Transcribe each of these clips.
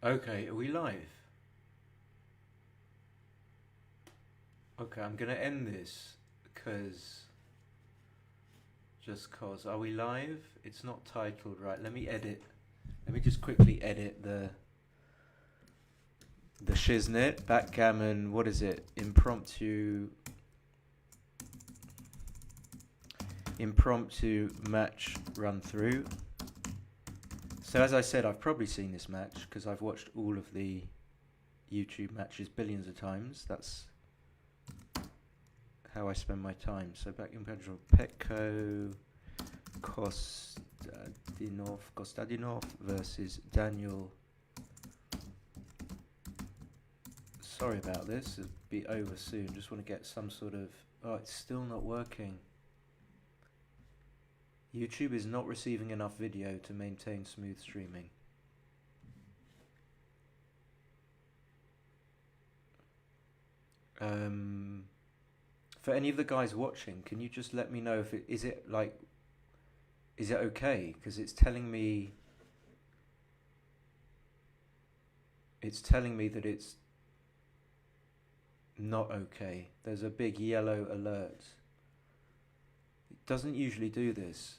Okay, are we live? Okay, I'm gonna end this because just cause. Are we live? It's not titled right. Let me edit. Let me just quickly edit the shiznit backgammon. What is it? Impromptu match run through. So as I said, I've probably seen this match because I've watched all of the YouTube matches billions of times. That's how I spend my time. So back in Petko Kostadinov versus Daniel. Sorry about this. It'll be over soon. Just want to get some sort of. Oh, it's still not working. YouTube is not receiving enough video to maintain smooth streaming. For any of the guys watching, can you just let me know if is it okay? Because it's telling me that it's not okay. There's a big yellow alert. It doesn't usually do this.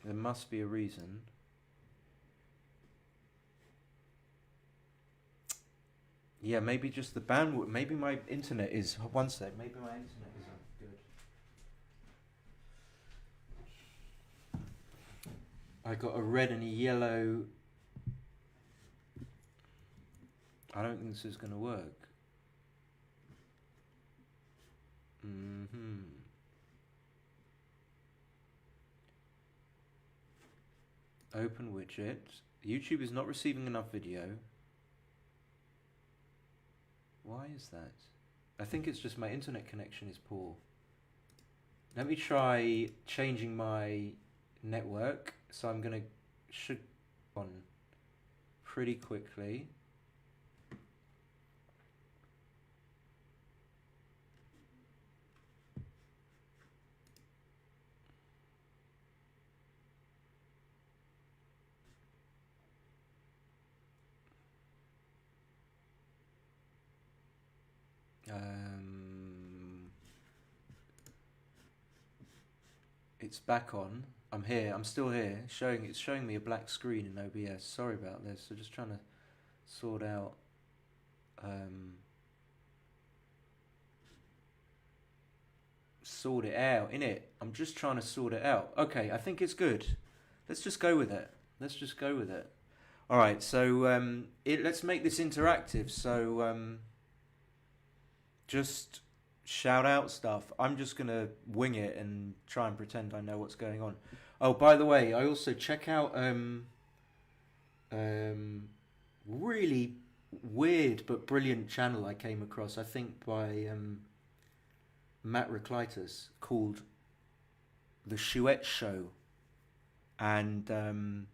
There must be a reason. Yeah, maybe just the bandwidth. Maybe my internet is. One sec. Maybe my internet isn't good. I got a red and a yellow. I don't think this is going to work. Open widget. YouTube is not receiving enough video. Why is that? I think it's just my internet connection is poor. Let me try changing my network. So I'm gonna should on pretty quickly. It's back on. I'm here. I'm still here. It's showing me a black screen in OBS. Sorry about this. So just trying to sort out. Sort it out, innit? I'm just trying to sort it out. Okay, I think it's good. Let's just go with it. All right. So let's make this interactive. So just shout out stuff. I'm just gonna wing it and try and pretend I know what's going on. Oh, by the way, I also check out really weird but brilliant channel I came across. I think by Matt Reclitus called The Chouette Show, and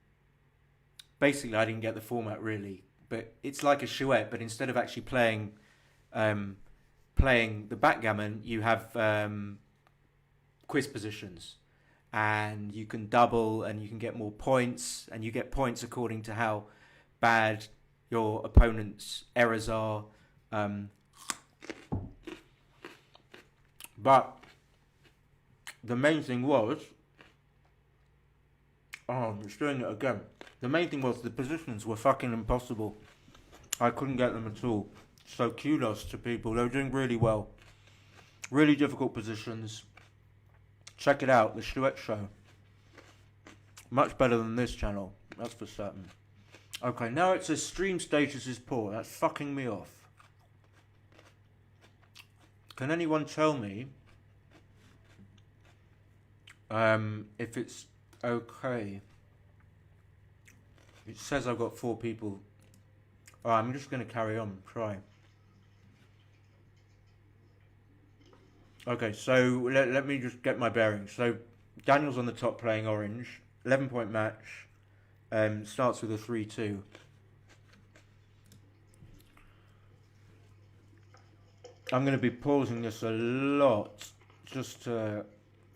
basically I didn't get the format really, but it's like a chouette, but instead of actually playing the backgammon, you have quiz positions, and you can double and you can get more points, and you get points according to how bad your opponent's errors are. But the main thing was, I'm just doing it again. The main thing was the positions were fucking impossible. I couldn't get them at all. So kudos to people. They were doing really well. Really difficult positions. Check it out, The Chouette Show. Much better than this channel, that's for certain. Okay, now it says stream status is poor. That's fucking me off. Can anyone tell me if it's okay? It says I've got 4 people. Alright, I'm just going to carry on, try. Okay, so let me just get my bearings. So Daniel's on the top playing orange. 11-point match. Starts with a 3-2. I'm going to be pausing this a lot. Just so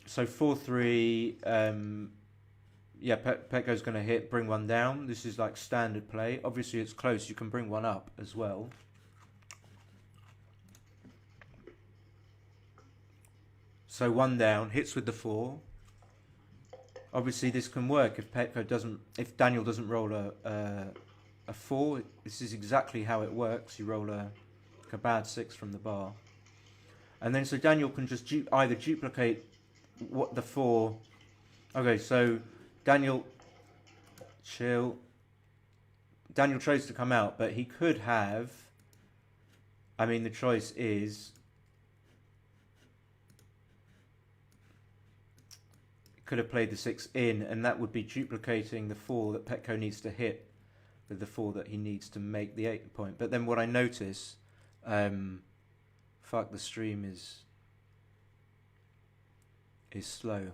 4-3. yeah, Petko's going to hit, bring one down. This is like standard play. Obviously, it's close. You can bring one up as well. So one down, hits with the 4. Obviously, this can work if Daniel doesn't roll a 4. This is exactly how it works. You roll a bad 6 from the bar, and then so Daniel can just either duplicate what the 4. Okay, so Daniel, chill. Daniel tries to come out, but he could have. I mean, the choice is. Could have played the 6 in, and that would be duplicating the 4 that Petko needs to hit with the 4 that he needs to make the 8 point. But then what I notice, fuck, the stream is slow.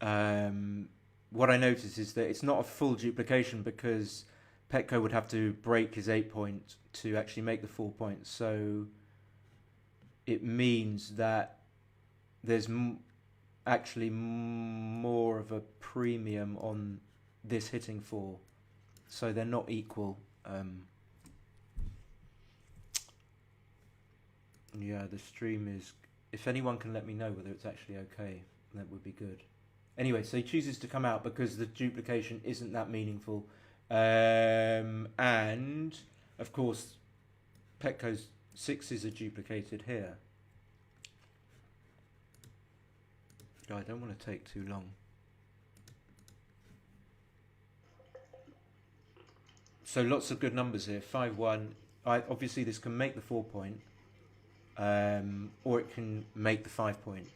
What I notice is that it's not a full duplication because Petko would have to break his 8 point to actually make the 4 points. So it means that there's actually more of a premium on this hitting 4. So they're not equal. Yeah, the stream is... If anyone can let me know whether it's actually okay, that would be good. Anyway, so he chooses to come out because the duplication isn't that meaningful. And, of course, Petko's 6s are duplicated here. I don't want to take too long. So lots of good numbers here. 5-1. Obviously, this can make the 4 point, or it can make the 5 point.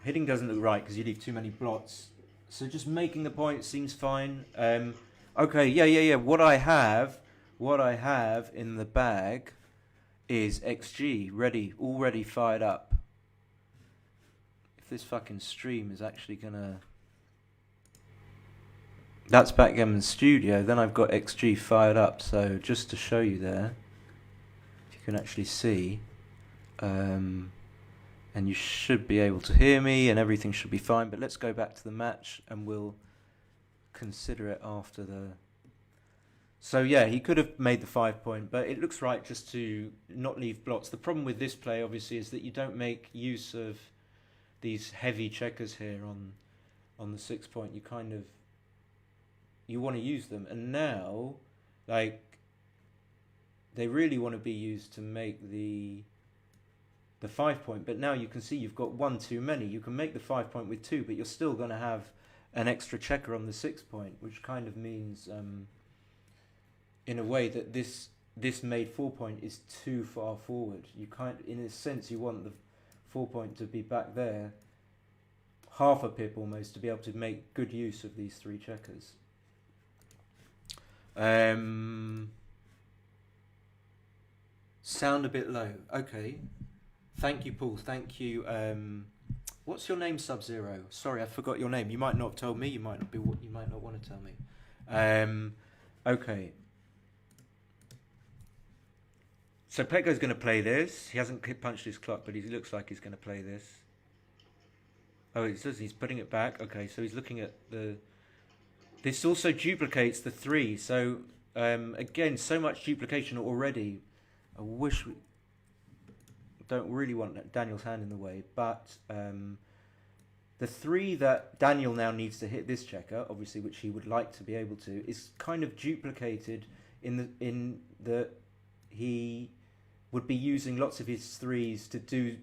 Hitting doesn't look right because you leave too many blots. So just making the point seems fine. Okay, yeah. What I have in the bag is XG already fired up. If this fucking stream is actually gonna... That's Backgammon Studio. Then I've got XG fired up. So just to show you there, if you can actually see, and you should be able to hear me, and everything should be fine. But let's go back to the match, and we'll consider it after the... So yeah, he could have made the 5 point, but it looks right just to not leave blots. The problem with this play, obviously, is that you don't make use of these heavy checkers here on the 6 point. You want to use them, and now, like, they really want to be used to make the 5 point. But now you can see you've got 1 too many. You can make the 5 point with 2, but you're still going to have an extra checker on the 6 point, which kind of means, in a way, that this made 4 point is too far forward. In a sense, you want the 4 point to be back there, half a pip almost, to be able to make good use of these 3 checkers. Sound a bit low. Okay. Thank you, Paul. Thank you. What's your name, Sub-Zero? Sorry, I forgot your name. You might not have told me. You might not want to tell me. Okay. So Petko's going to play this. He hasn't punched his clock, but he looks like he's going to play this. Oh, it says he's putting it back. Okay, so he's looking at the... This also duplicates the 3. So, again, so much duplication already. I wish we... Don't really want Daniel's hand in the way. But the 3 that Daniel now needs to hit this checker, obviously, which he would like to be able to, is kind of duplicated in the he would be using lots of his 3s to do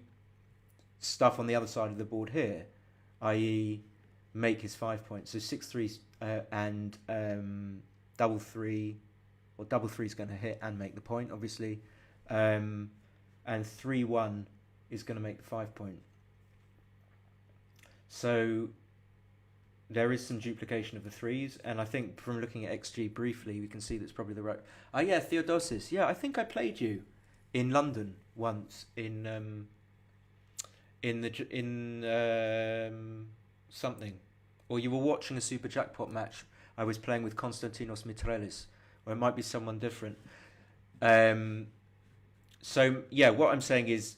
stuff on the other side of the board here, i.e. make his 5 points. So 6 3s and double 3, or double 3 is going to hit and make the point, obviously, and 3-1 is going to make the 5 point. So there is some duplication of the 3s, and I think from looking at XG briefly, we can see that's probably the right... Oh yeah, Theodosis. Yeah, I think I played you in London once in something, or you were watching a Super Jackpot match. I was playing with Konstantinos Mitrelis, or it might be someone different. So yeah, what I'm saying is,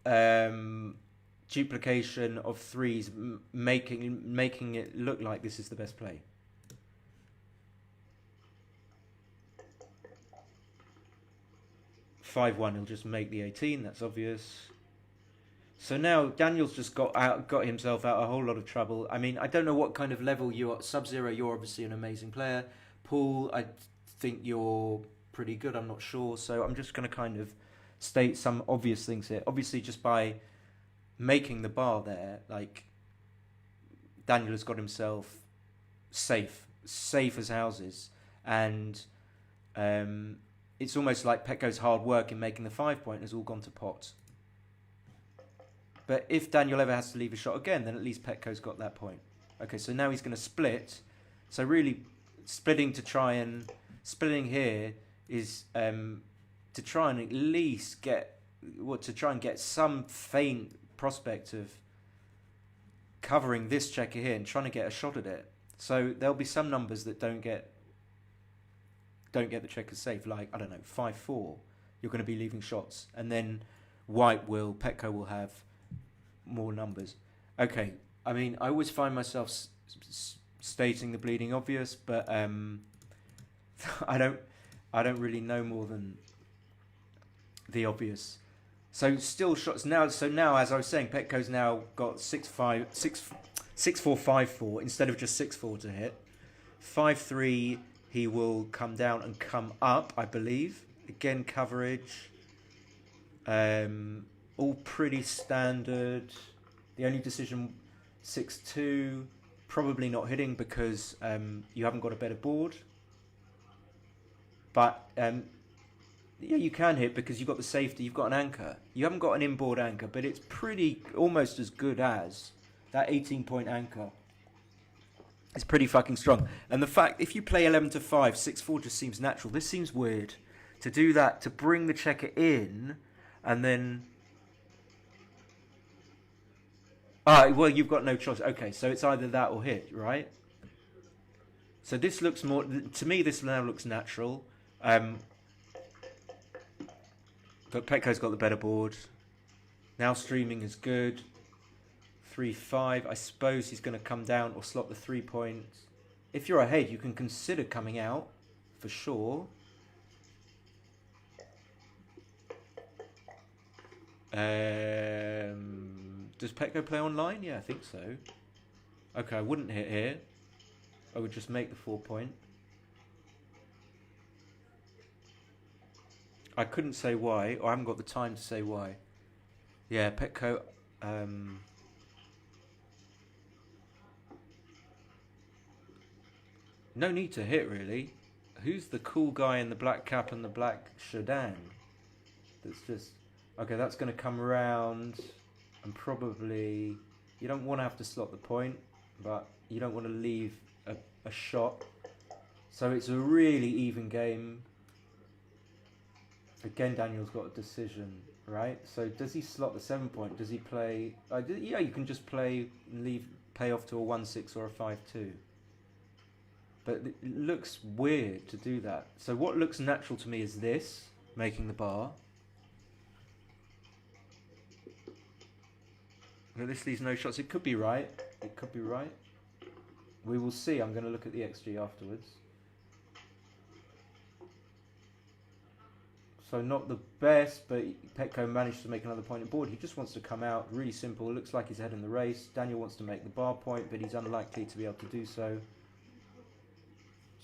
duplication of threes, making it look like this is the best play. (5-1), he'll just make the 18. That's obvious. So now Daniel's just got himself out a whole lot of trouble. I mean, I don't know what kind of level you are. Sub-Zero, you're obviously an amazing player. Paul, I think you're pretty good. I'm not sure. So I'm just going to kind of state some obvious things here. Obviously, just by making the bar there, like, Daniel has got himself safe as houses. And it's almost like Petko's hard work in making the 5-point has all gone to pot. But if Daniel ever has to leave a shot again, then at least Petko's got that point. Okay, so now he's going to split. So really, splitting here is to try and at least get some faint prospect of covering this checker here and trying to get a shot at it. So there'll be some numbers that don't get the checkers safe, like, I don't know, 5-4. You're going to be leaving shots, and then Petko will have more numbers. Okay, I mean, I always find myself stating the bleeding obvious, but I don't really know more than the obvious. So still shots now. So now, as I was saying, Petko's now got 6-4, 5-4 instead of just 6-4 to hit. 5-3. He will come down and come up, I believe. Again, coverage. All pretty standard. The only decision, 6-2. Probably not hitting because you haven't got a better board. But yeah, you can hit because you've got the safety. You've got an anchor. You haven't got an inboard anchor, but it's pretty almost as good as that 18-point anchor. It's pretty fucking strong. And the fact, if you play 11-5, 6-4 just seems natural. This seems weird. To do that, to bring the checker in, and then... well, you've got no choice. Okay, so it's either that or hit, right? So this looks more... To me, this now looks natural. But Petko's got the better board. Now streaming is good. 3-5. I suppose he's going to come down or slot the 3 points. If you're ahead, you can consider coming out for sure. Does Petko play online? Yeah, I think so. Okay, I wouldn't hit here. I would just make the 4-point. I couldn't say why, or I haven't got the time to say why. Yeah, Petko... no need to hit, really. Who's the cool guy in the black cap and the black sedan? That's just... Okay, that's going to come around and probably... You don't want to have to slot the point, but you don't want to leave a shot. So it's a really even game. Again, Daniel's got a decision, right? So does he slot the 7-point? Does he play... yeah, you can just play and pay off to a 1-6 or a 5-2. But it looks weird to do that. So what looks natural to me is this, making the bar. Now this leaves no shots. It could be right. It could be right. We will see. I'm going to look at the XG afterwards. So not the best, but Petko managed to make another point at board. He just wants to come out. Really simple. It looks like he's ahead in the race. Daniel wants to make the bar point, but he's unlikely to be able to do so.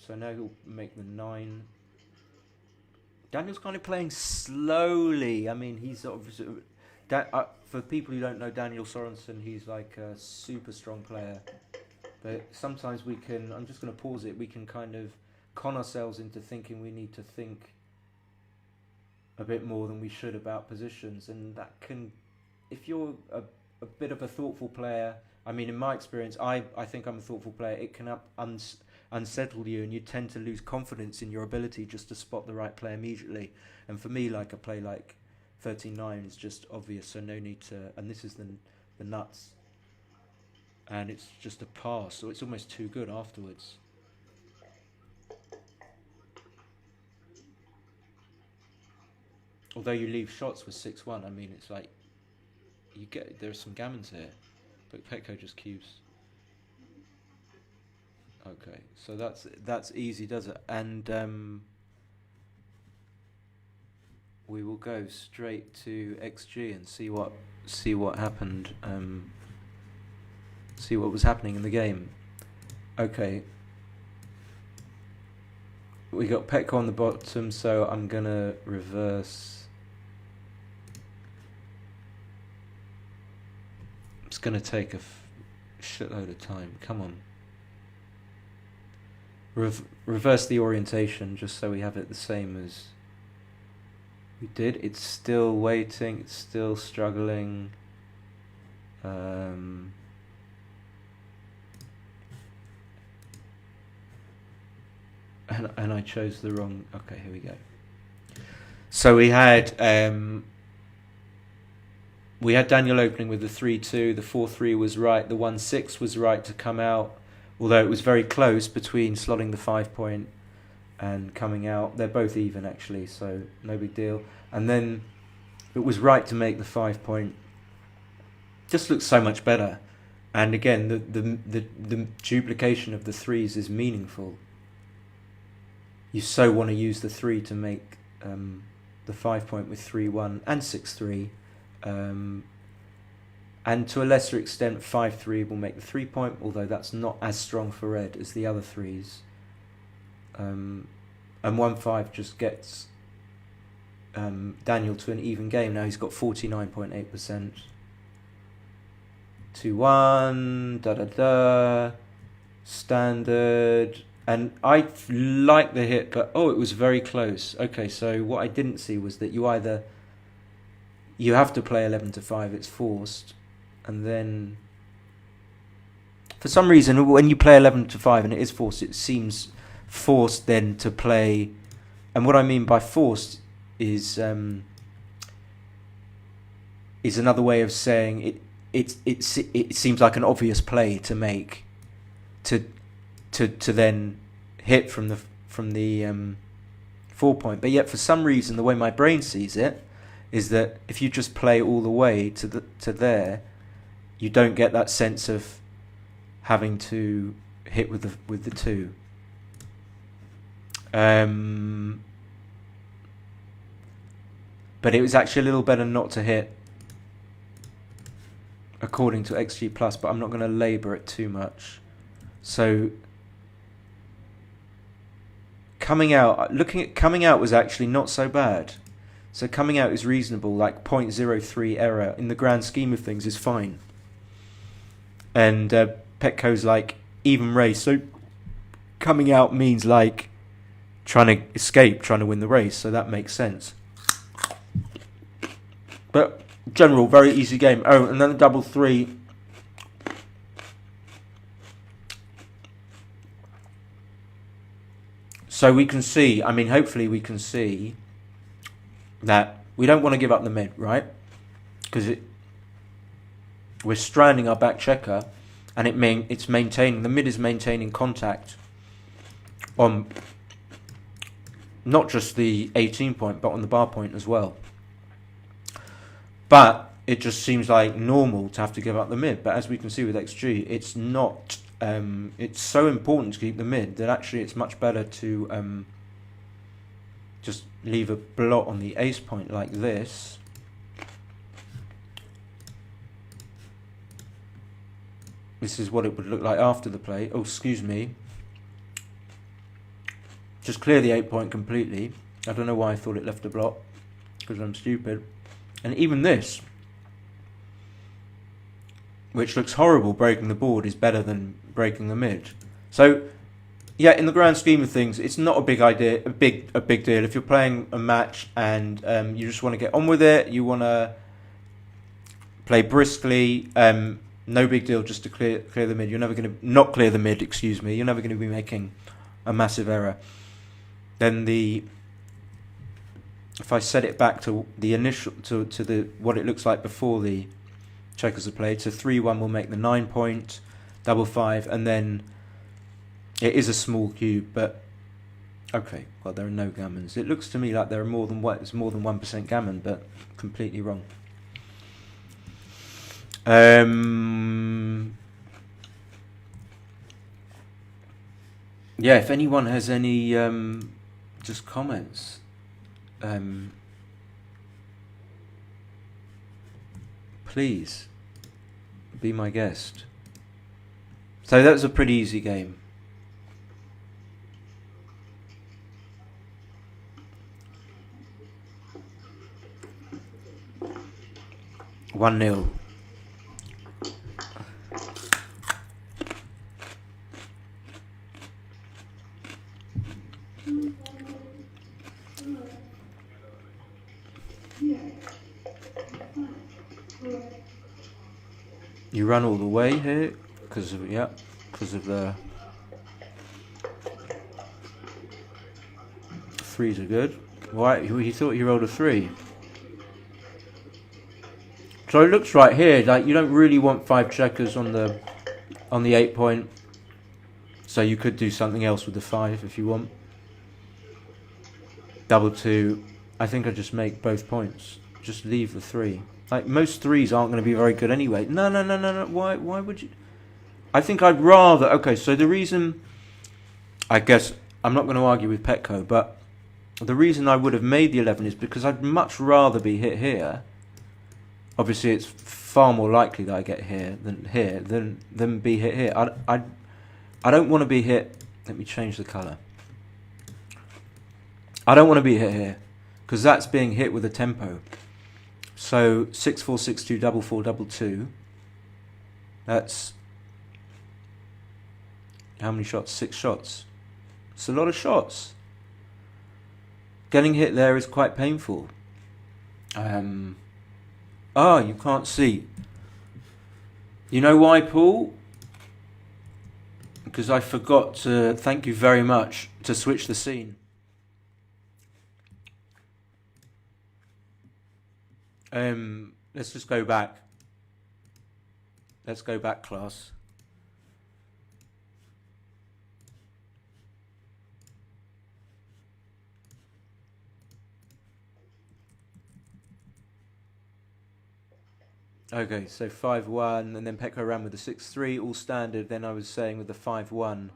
So now he'll make the 9. Daniel's kind of playing slowly. I mean, he's obviously... for people who don't know Daniel Sorensen, he's like a super strong player. But sometimes we can... I'm just going to pause it. We can kind of con ourselves into thinking we need to think a bit more than we should about positions. And that can... If you're a bit of a thoughtful player... I mean, in my experience, I think I'm a thoughtful player. It can unsettle you, and you tend to lose confidence in your ability just to spot the right play immediately. And for me, like a play like 13-9 is just obvious, so no need to... And this is the nuts. And it's just a pass, so it's almost too good afterwards. Although you leave shots with 6-1, I mean, it's like... there's some gammons here, but Petko just cubes. Okay, so that's easy, does it? And we will go straight to XG and see what happened. See what was happening in the game. Okay. We got Petko on the bottom, so I'm gonna reverse. It's gonna take a shitload of time. Come on. Reverse the orientation just so we have it the same as we did. It's still waiting. It's still struggling. And I chose the wrong. Okay, here we go. So we had Daniel opening with the 3-2. The 4-3 was right. The 1-6 was right to come out, although it was very close between slotting the 5 point and coming out. They're both even actually, so no big deal. And then it was right to make the 5 point. Just looks so much better. And again, the duplication of the threes is meaningful. You so want to use the 3 to make the 5 point with 3-1 and 6-3. And to a lesser extent, 5-3 will make the 3 point, although that's not as strong for red as the other threes. And 1-5 just gets Daniel to an even game. Now he's got 49.8%. 2-1, standard. And I like the hit, but it was very close. Okay, so what I didn't see was that you have to play 11-5, it's forced, and then for some reason when you play 11-5 and it is forced, it seems forced then to play. And what I mean by forced is another way of saying it seems like an obvious play to make to then hit from the 4 point, but yet for some reason the way my brain sees it is that if you just play all the way to there, you don't get that sense of having to hit with the 2. But it was actually a little better not to hit, according to XG Plus. But I'm not going to labour it too much. So coming out was actually not so bad. So coming out is reasonable, like 0.03 error in the grand scheme of things is fine. And Petko's like even race, so coming out means like trying to escape, trying to win the race, so that makes sense. But general, very easy game. Oh, and then the double 3. So we can see, hopefully we can see that we don't want to give up the mid, right? Because we're stranding our back checker, and it's maintaining, the mid is maintaining contact on not just the 18 point, but on the bar point as well. But it just seems like normal to have to give up the mid. But as we can see with XG, it's not. It's so important to keep the mid that actually it's much better to just leave a blot on the ace point like this. This is what it would look like after the play. Oh, excuse me. Just clear the 8 point completely. I don't know why I thought it left a blot, because I'm stupid. And even this, which looks horrible breaking the board, is better than breaking the mid. So yeah, in the grand scheme of things, it's not a big idea, a big deal. If you're playing a match and you just want to get on with it, you want to play briskly, no big deal just to clear the mid. You're never going to not clear the mid, excuse me. You're never going to be making a massive error. Then if I set it back to the initial to the what it looks like before the checkers are played, so 3-1 will make the 9 point, double 5, and then it is a small cube, but okay, well there are no gammons. It looks to me like there are more than 1% gammon, but completely wrong. Yeah, if anyone has any just comments, please be my guest. So that was a pretty easy game. One 0. You run all the way here because of the threes are good. Why? He thought he rolled a 3. So it looks right here like you don't really want 5 checkers on the 8 point. So you could do something else with the 5 if you want. Double 2. I think I just make both points. Just leave the 3. Like most 3s aren't going to be very good anyway. No. Why would you? I think I'd rather. Okay, so the reason, I guess I'm not going to argue with Petko, but the reason I would have made the 11 is because I'd much rather be hit here. Obviously, it's far more likely that I get here than be hit here. I don't want to be hit. Let me change the colour. I don't want to be hit here because that's being hit with a tempo. So 6-4, 6-2, double 4, double 2. That's how many shots? 6 shots. It's a lot of shots. Getting hit there is quite painful. You can't see. You know why, Paul? Because I forgot to, thank you very much, to switch the scene. Let's just go back. Let's go back, class. Okay, so 5-1, and then Petko ran with the 6-3, all standard. Then I was saying with the 5-1,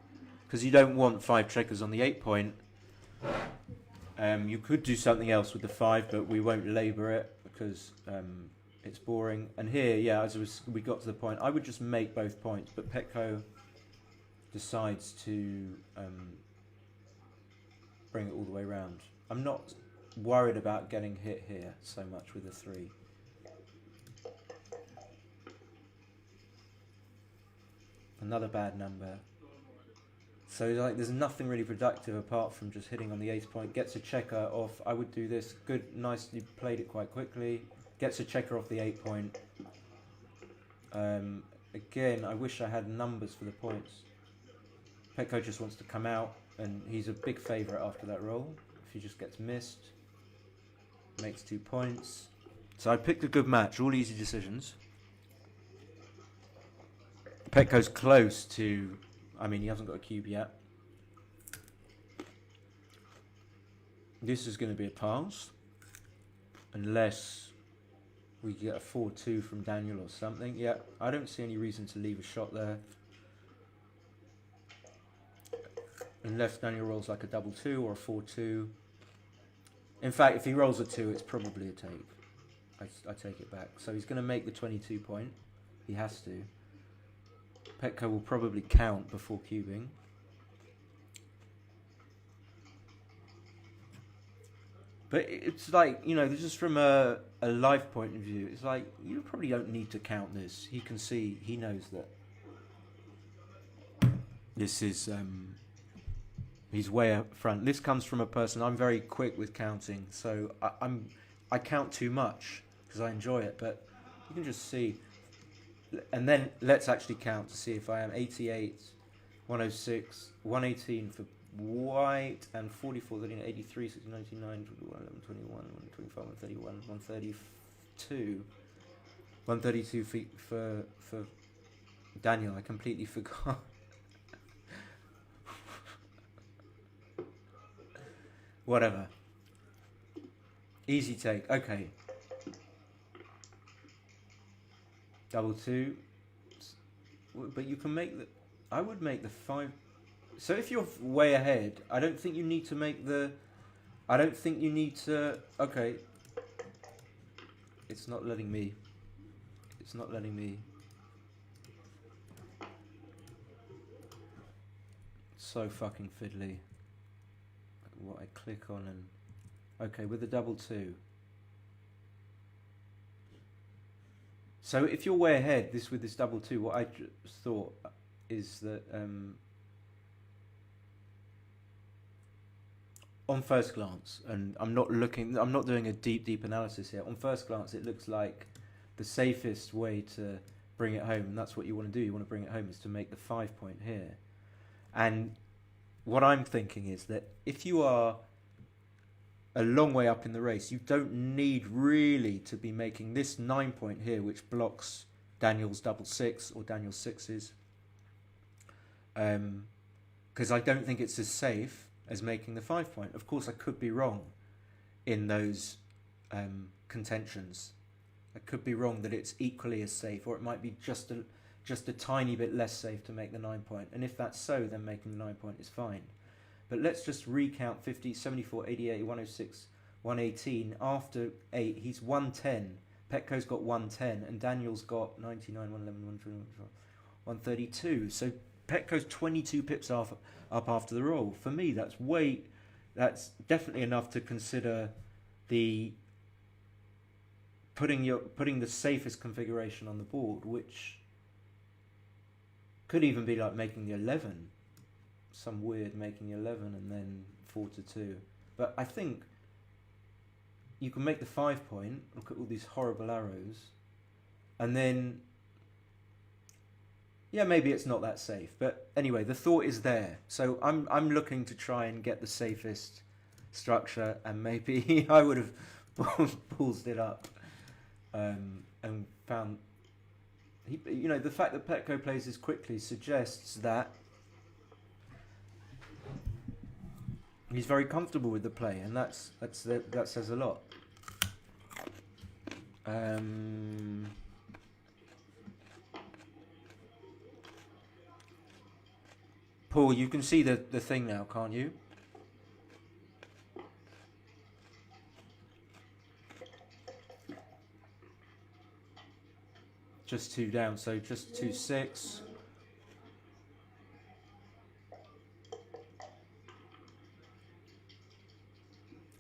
because you don't want 5 checkers on the 8 point. You could do something else with the 5, but we won't labour it because it's boring. And here, yeah, we got to the point, I would just make both points, but Petko decides to bring it all the way around. I'm not worried about getting hit here so much with the 3. Another bad number. So like, there's nothing really productive apart from just hitting on the 8th point. Gets a checker off. I would do this. Good, nicely played it quite quickly. Gets a checker off the 8 point. Again, I wish I had numbers for the points. Petko just wants to come out, and he's a big favourite after that roll. If he just gets missed, makes 2 points. So I picked a good match. All easy decisions. Petko's close to, I mean, he hasn't got a cube yet. This is going to be a pass. Unless we get a 4-2 from Daniel or something. Yeah, I don't see any reason to leave a shot there. Unless Daniel rolls like a double 2 or a 4-2. In fact, if he rolls a 2, it's probably a take. I take it back. So he's going to make the 22 point. He has to. Petko will probably count before cubing. But it's like, you know, just from a live point of view, it's like, you probably don't need to count this. He can see, he knows that this is, he's way up front. This comes from a person, I'm very quick with counting, so I count too much because I enjoy it, but you can just see. And then let's actually count to see if I am 88, 106, 118 for white, and 44, 39, 83, 60, 99, 11, 21, 125, 131, 132. 132 feet for Daniel. I completely forgot. Whatever. Easy take. Okay. Double two. But you can make the... I would make the 5... So if you're way ahead, I don't think you need to make the... I don't think you need to... Okay. It's not letting me. It's not letting me. So fucking fiddly. What I click on and... Okay, with the double two. So if you're way ahead, with this double two, what I just thought is that on first glance, and I'm not doing a deep analysis here. On first glance, it looks like the safest way to bring it home, and that's what you want to do. You want to bring it home is to make the 5 point here. And what I'm thinking is that if you are a long way up in the race, you don't need really to be making this 9 point here, which blocks Daniel's double six or Daniel's sixes. Because I don't think it's as safe as making the 5 point. Of course, I could be wrong in those contentions. I could be wrong that it's equally as safe, or it might be just a tiny bit less safe to make the 9 point. And if that's so, then making the 9 point is fine. But let's just recount 50, 74, 88, 106, 118. After 8, he's 110. Petko's got 110, and Daniel's got 99, 111, 120, 132. So Petko's 22 pips up after the roll. For me, that's definitely enough to consider the putting the safest configuration on the board, which could even be like making the 11. Some weird making 11 and then 4 to 2. But I think you can make the 5 point, look at all these horrible arrows, and then yeah, maybe it's not that safe. But anyway, the thought is there. So I'm looking to try and get the safest structure, and maybe I would have ballsed it up and found the fact that Petko plays this quickly suggests that he's very comfortable with the play, and that says a lot. Paul, you can see the thing now, can't you? Just 2 down, so just 2-6.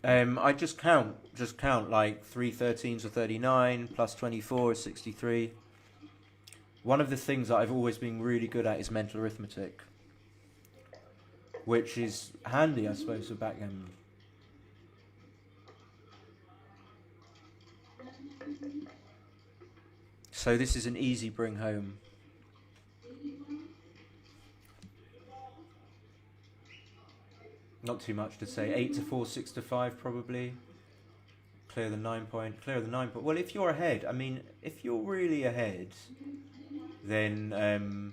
I just count like 3 13s are 39, plus 24 is 63. One of the things that I've always been really good at is mental arithmetic, which is handy, I suppose, for backgammon. So this is an easy bring home. Not too much to say. 8 to 4, 6 to 5 probably. Clear the 9 point. Clear the 9 point. Well, if you're ahead, I mean, if you're really ahead, then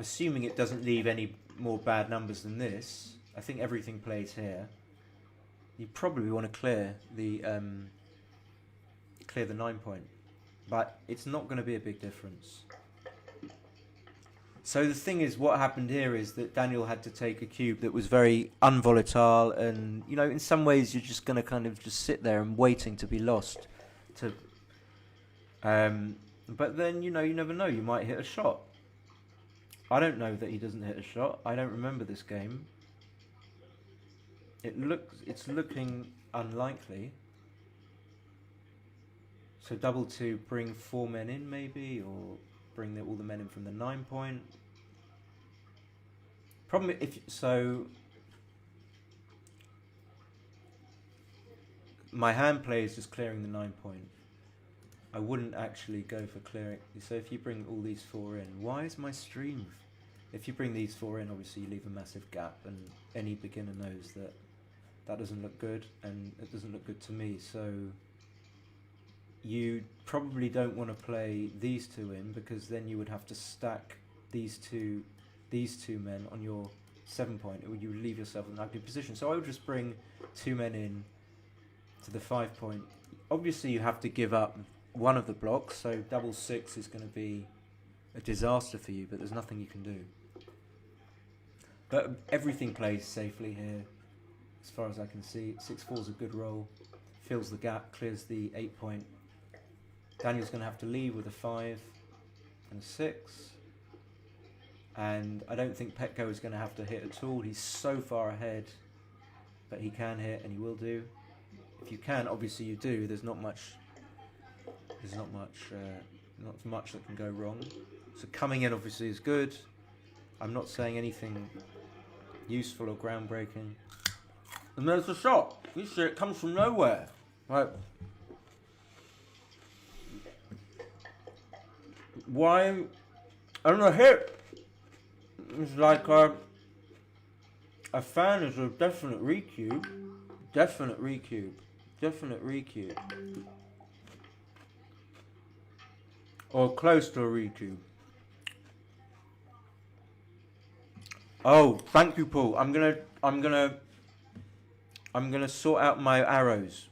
assuming it doesn't leave any more bad numbers than this, I think everything plays here. You probably want to clear the 9 point, but it's not going to be a big difference. So the thing is, what happened here is that Daniel had to take a cube that was very unvolatile, and in some ways you're just going to kind of just sit there and waiting to be lost. But then you never know. You might hit a shot. I don't know that he doesn't hit a shot. I don't remember this game. It's looking unlikely. So double 2, bring 4 men in maybe, or bring all the men in from the 9 point. Problem my hand play is just clearing the 9 point. I wouldn't actually go for clearing. So if you bring all these 4 in, why is my stream? If you bring these 4 in, obviously you leave a massive gap, and any beginner knows that doesn't look good, and it doesn't look good to me. So you probably don't want to play these 2 in, because then you would have to stack these two men on your 7 point. You would leave yourself in an ugly position. So I would just bring 2 men in to the 5 point. Obviously you have to give up one of the blocks, so double 6 is going to be a disaster for you, but there's nothing you can do. But everything plays safely here, as far as I can see. 6-4 is a good roll, fills the gap, clears the 8 point. Daniel's going to have to leave with a 5 and a 6. And I don't think Petko is going to have to hit at all. He's so far ahead, but he can hit, and he will do. If you can, obviously you do. There's not much that can go wrong. So coming in obviously is good. I'm not saying anything useful or groundbreaking. And there's the shot. This shit comes from nowhere. Right. Why? I don't know. Hit. It's like a fan is a definite recube. Definite recube. Definite recube. Or close to a recube. Oh, thank you, Paul. I'm gonna sort out my arrows.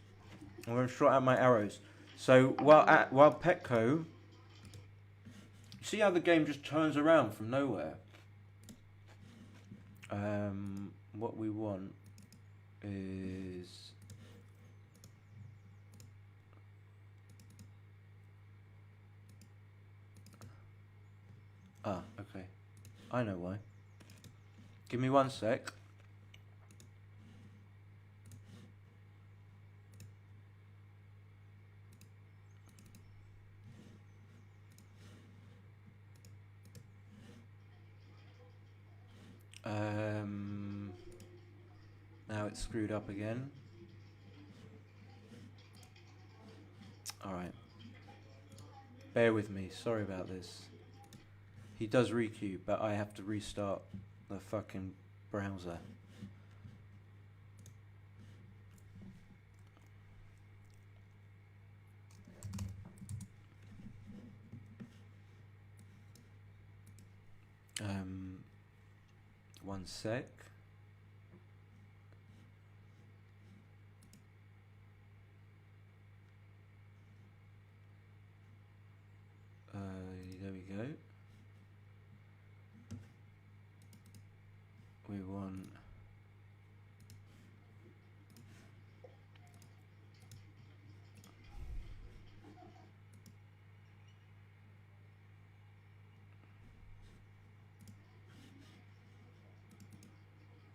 So while Petko, see how the game just turns around from nowhere. What we want is okay. I know why. Give me 1 sec. Now it's screwed up again. Alright. Bear with me, sorry about this. He does recube, but I have to restart the fucking browser. One sec. There we go. We want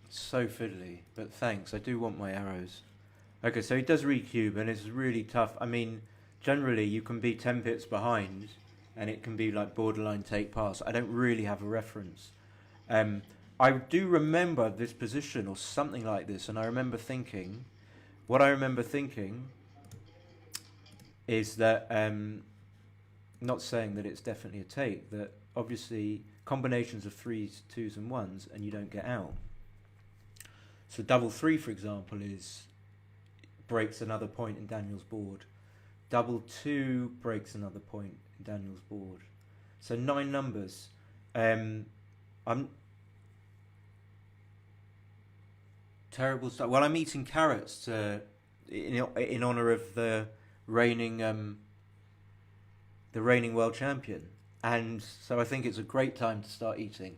so fiddly, but thanks. I do want my arrows. Okay, so he does recube, and it's really tough. I mean, generally you can be 10 pips behind, and it can be like borderline take pass. I don't really have a reference. I do remember this position or something like this, and I remember thinking, what I remember thinking is that, not saying that it's definitely a take, that obviously combinations of 3s, 2s and 1s, and you don't get out. So double 3, for example, breaks another point in Daniel's board. Double 2 breaks another point in Daniel's board. So 9 numbers. I'm terrible stuff. Well, I'm eating carrots in honor of the reigning world champion, and so I think it's a great time to start eating.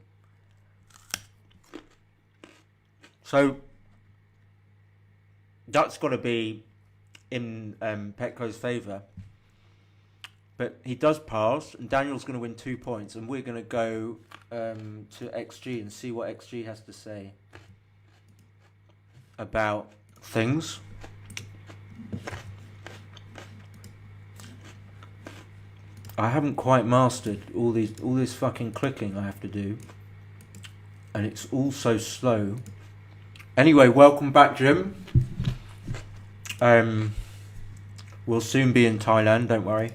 So that's got to be in Petko's favour. But he does pass, and Daniel's going to win 2 points, and we're going to go to XG and see what XG has to say about things. I haven't quite mastered all this fucking clicking I have to do, and it's all so slow. Anyway, welcome back, Jim. We'll soon be in Thailand, don't worry.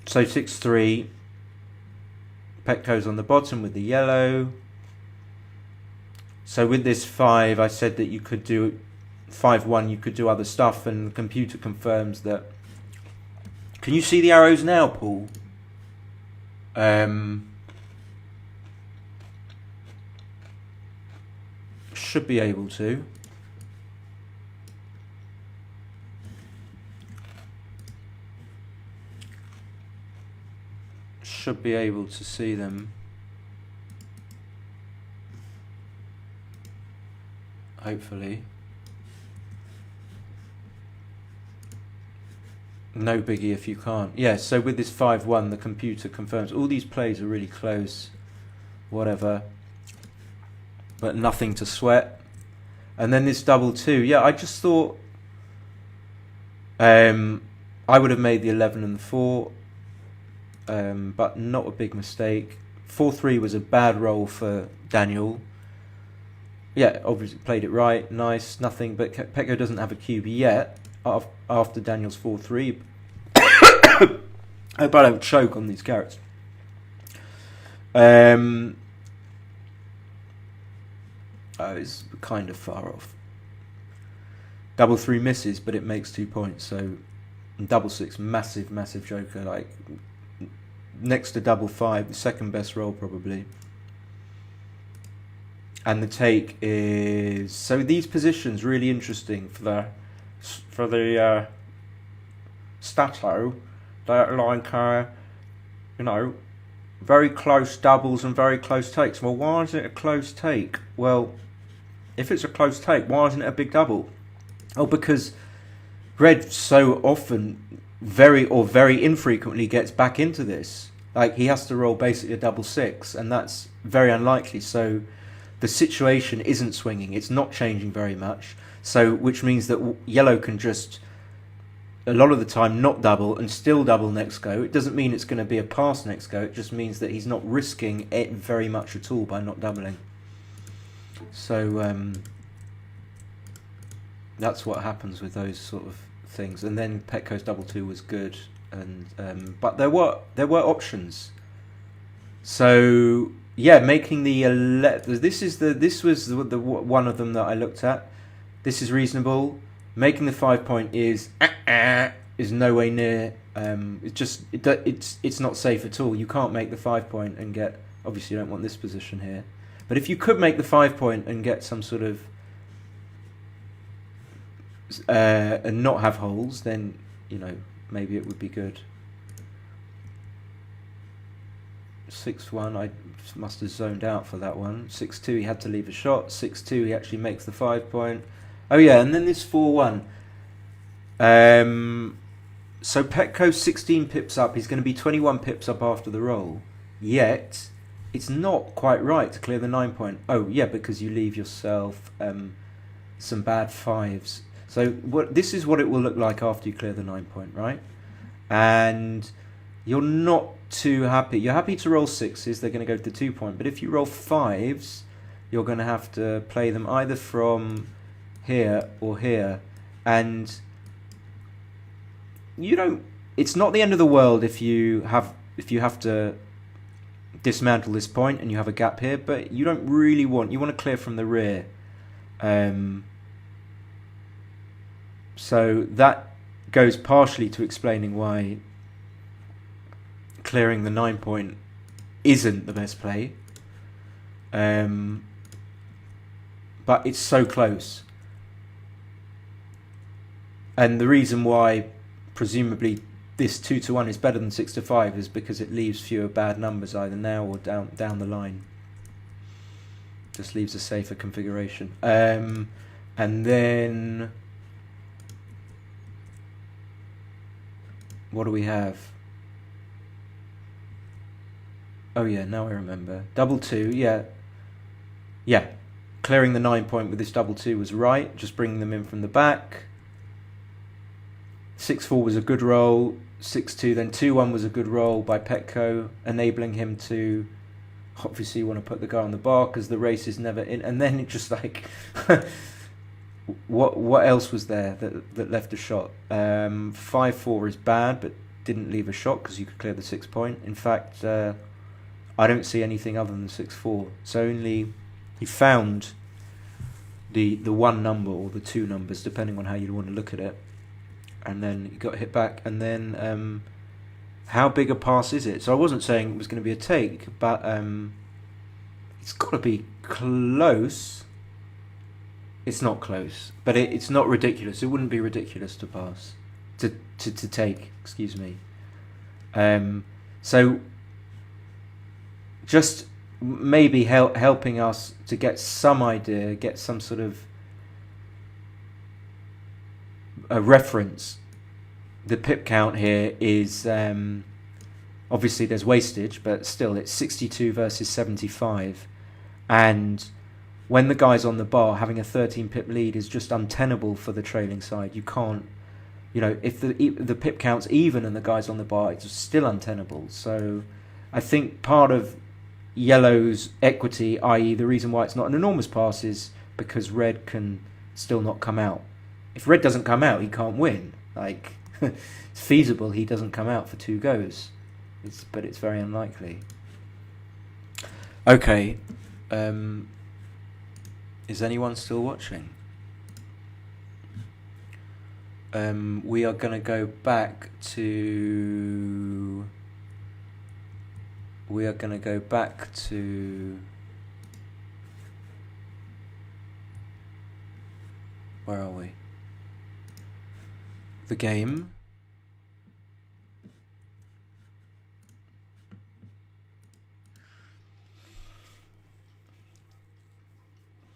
So 6-3. Petko's on the bottom with the yellow. So with this 5, I said that you could do 5-1, you could do other stuff, and the computer confirms that. Can you see the arrows now, Paul? Should be able to. should be able to see them. Hopefully. No biggie if you can't. Yeah, so with this 5-1, the computer confirms all these plays are really close. Whatever. But nothing to sweat. And then this double 2. Yeah, I just thought I would have made the 11 and the 4. But not a big mistake. 4-3 was a bad roll for Daniel. Yeah, obviously played it right. Nice. Nothing. But Petko doesn't have a cube yet. After Daniel's 4-3. I hope I don't choke on these carrots. It's kind of far off. Double 3 misses, but it makes 2 points. So double 6, massive joker. Like next to double 5, the second best roll probably. And the take is, so these positions really interesting for the stato. They're like you know, very close doubles and very close takes. Well, why is it a close take? Well, if it's a close take, why isn't it a big double? Oh, because red so often, very infrequently gets back into this. Like he has to roll basically a double 6, and that's very unlikely. So the situation isn't swinging. It's not changing very much. So which means that yellow can just a lot of the time not double and still double next go. It doesn't mean it's going to be a pass next go. It just means that he's not risking it very much at all by not doubling. So that's what happens with those sort of things. And then Petko's double 2 was good, and but there were options. So yeah, making the this was the one of them that I looked at. This is reasonable. Making the 5 point is no way near. It's not safe at all. You can't make the 5 point and get. Obviously, you don't want this position here. But if you could make the 5 point and get some sort of and not have holes, then maybe it would be good. 6-1, I must have zoned out for that one. 6-2, he had to leave a shot. 6-2, he actually makes the 5 point. Oh yeah, and then this 4-1. So Petko's 16 pips up. He's going to be 21 pips up after the roll. Yet, it's not quite right to clear the 9 point. Oh yeah, because you leave yourself some bad 5s. So this is what it will look like after you clear the 9 point, right? And you're not too happy. You're happy to roll 6s. They're going to go to the 2 point. But if you roll 5s, you're going to have to play them either from here or here, and it's not the end of the world if you have to dismantle this point and you have a gap here, but you don't really want to clear from the rear. So that goes partially to explaining why clearing the 9 point isn't the best play, but it's so close. And the reason why, presumably, this 2-1 is better than 6-5 is because it leaves fewer bad numbers either now or down the line. Just leaves a safer configuration. And then what do we have? Oh yeah, now I remember. Double 2, yeah. Yeah, clearing the 9 point with this double 2 was right. Just bringing them in from the back. 6-4 was a good roll. 6-2, then 2-1 was a good roll by Petko, enabling him to obviously want to put the guy on the bar because the race is never in. And then it just like, what else was there that left a shot? 5-4 is bad, but didn't leave a shot because you could clear the 6 point. In fact, I don't see anything other than 6-4. So only he found the one number or the two numbers, depending on how you want to look at it. And then he got hit back. And then how big a pass is it? So I wasn't saying it was going to be a take, but it's got to be close. It's not close, but it's not ridiculous. It wouldn't be ridiculous to pass, to take. Excuse me. So just maybe helping us to get some idea, get some sort of a reference. The pip count here is obviously there's wastage, but still it's 62 versus 75, and when the guy's on the bar, having a 13 pip lead is just untenable for the trailing side. You can't, if the pip count's even and the guy's on the bar, it's still untenable. So I think part of yellow's equity, i.e. the reason why it's not an enormous pass, is because red can still not come out. If red doesn't come out, he can't win. Like, it's feasible he doesn't come out for 2 goes. But it's very unlikely. Okay. Is anyone still watching? We are going to go back to... Where are we? The game.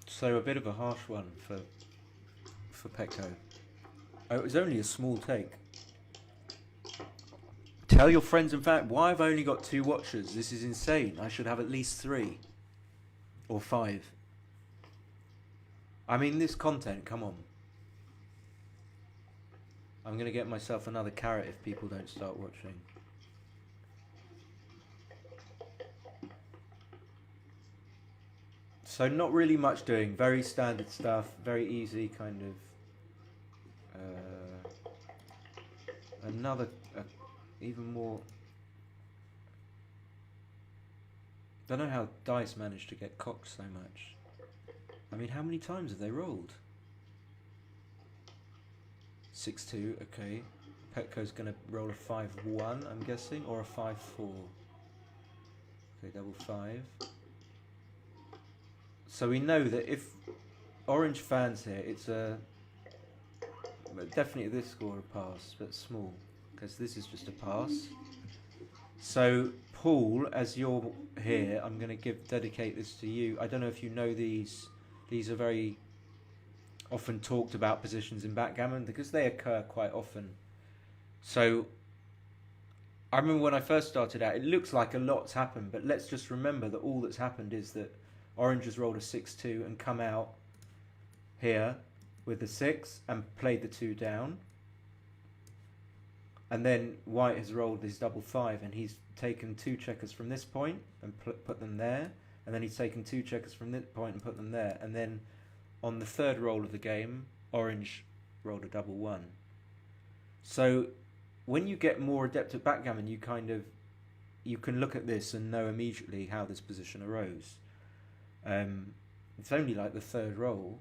So a bit of a harsh one for Petko. Oh, it was only a small take. Tell your friends, in fact, why I've only got 2 watchers. This is insane. I should have at least 3 or 5. I mean, this content, come on. I'm going to get myself another carrot if people don't start watching. So not really much doing, very standard stuff, very easy kind of, even more, don't know how dice managed to get cocked so much. I mean, how many times have they rolled? 6-2, okay. Petko's going to roll a 5-1, I'm guessing, or a 5-4. Okay, double 5. So we know that if orange fans here, it's definitely this score a pass, but small, because this is just a pass. So Paul, as you're here, I'm going to dedicate this to you. I don't know if you know these. These are very often talked about positions in backgammon because they occur quite often. So I remember when I first started out, it looks like a lot's happened, but let's just remember that all that's happened is that orange has rolled a 6-2 and come out here with the 6 and played the 2 down. And then white has rolled this double 5 and he's taken 2 checkers from this point and put them there. And then he's taken 2 checkers from this point and put them there. And then on the 3rd roll of the game, orange rolled a double 1. So when you get more adept at backgammon, you can look at this and know immediately how this position arose. It's only like the 3rd roll,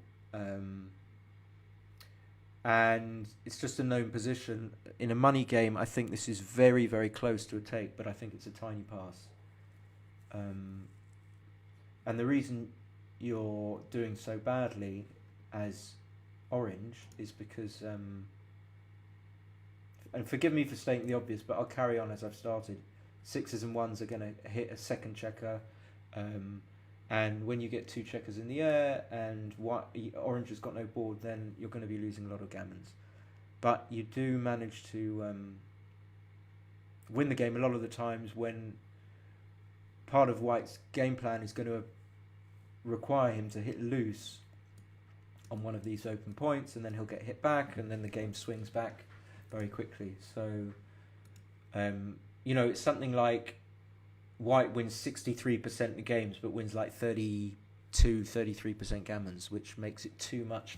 and it's just a known position. In a money game, I think this is very, very close to a take, but I think it's a tiny pass. And the reason you're doing so badly as orange is because, and forgive me for stating the obvious, but I'll carry on as I've started. 6s and 1s are going to hit a 2nd checker. And when you get 2 checkers in the air and orange has got no board, then you're going to be losing a lot of gammons. But you do manage to win the game a lot of the times when part of white's game plan is going to require him to hit loose on one of these open points, and then he'll get hit back, and then the game swings back very quickly. So, it's something like white wins 63% of games, but wins like 33% gammons, which makes it too much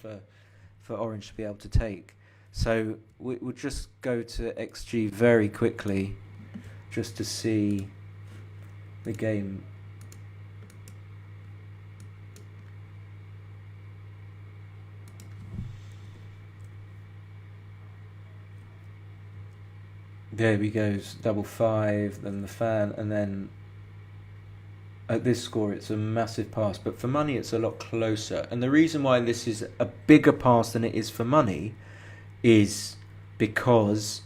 for orange to be able to take. So we'll just go to XG very quickly, just to see the game. There he goes, double 5, then the fan, and then at this score it's a massive pass. But for money it's a lot closer. And the reason why this is a bigger pass than it is for money is because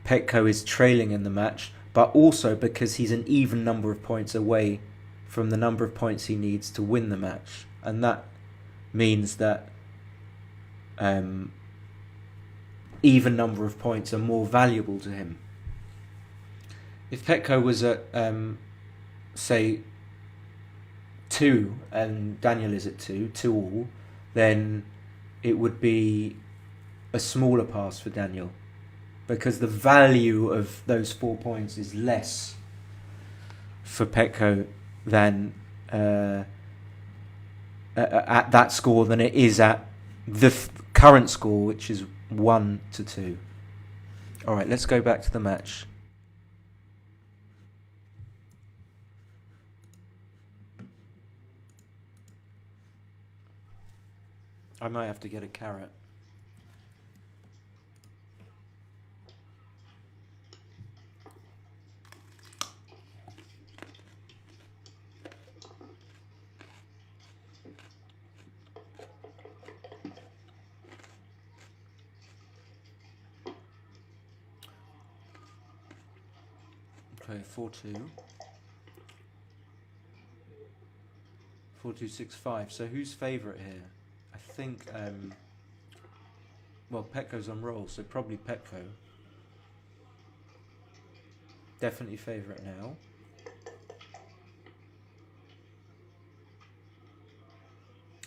Petko is trailing in the match, but also because he's an even number of points away from the number of points he needs to win the match, and that means that even number of points are more valuable to him. If Petko was at say 2 and Daniel is at 2 all, then it would be a smaller pass for Daniel, because the value of those 4 points is less for Petko than at that score than it is at the current score, which is 1-2. All right, let's go back to the match. I might have to get a carrot. Okay, 4-2. 4-2-6-5. So who's favourite here? I think, well, Petko's on roll, so probably Petko. Definitely favourite now.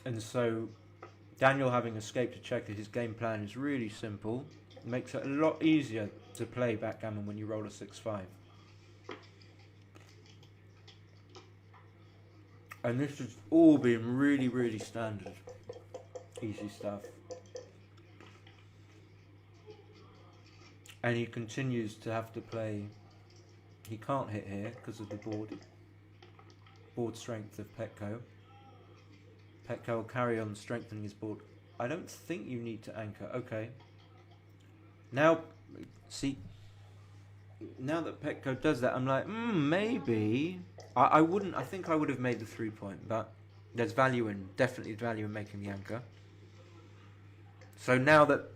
And so, Daniel having escaped a checker, his game plan is really simple. It makes it a lot easier to play backgammon when you roll a 6-5. And this has all been really, really standard. Easy stuff. And he continues to have to play. He can't hit here because of the board strength of Petko. Petko will carry on strengthening his board. I don't think you need to anchor. Okay. Now, see, now that Petko does that, I'm like, maybe. I wouldn't. I think I would have made the 3 point, but there's definitely value in making the anchor. So now that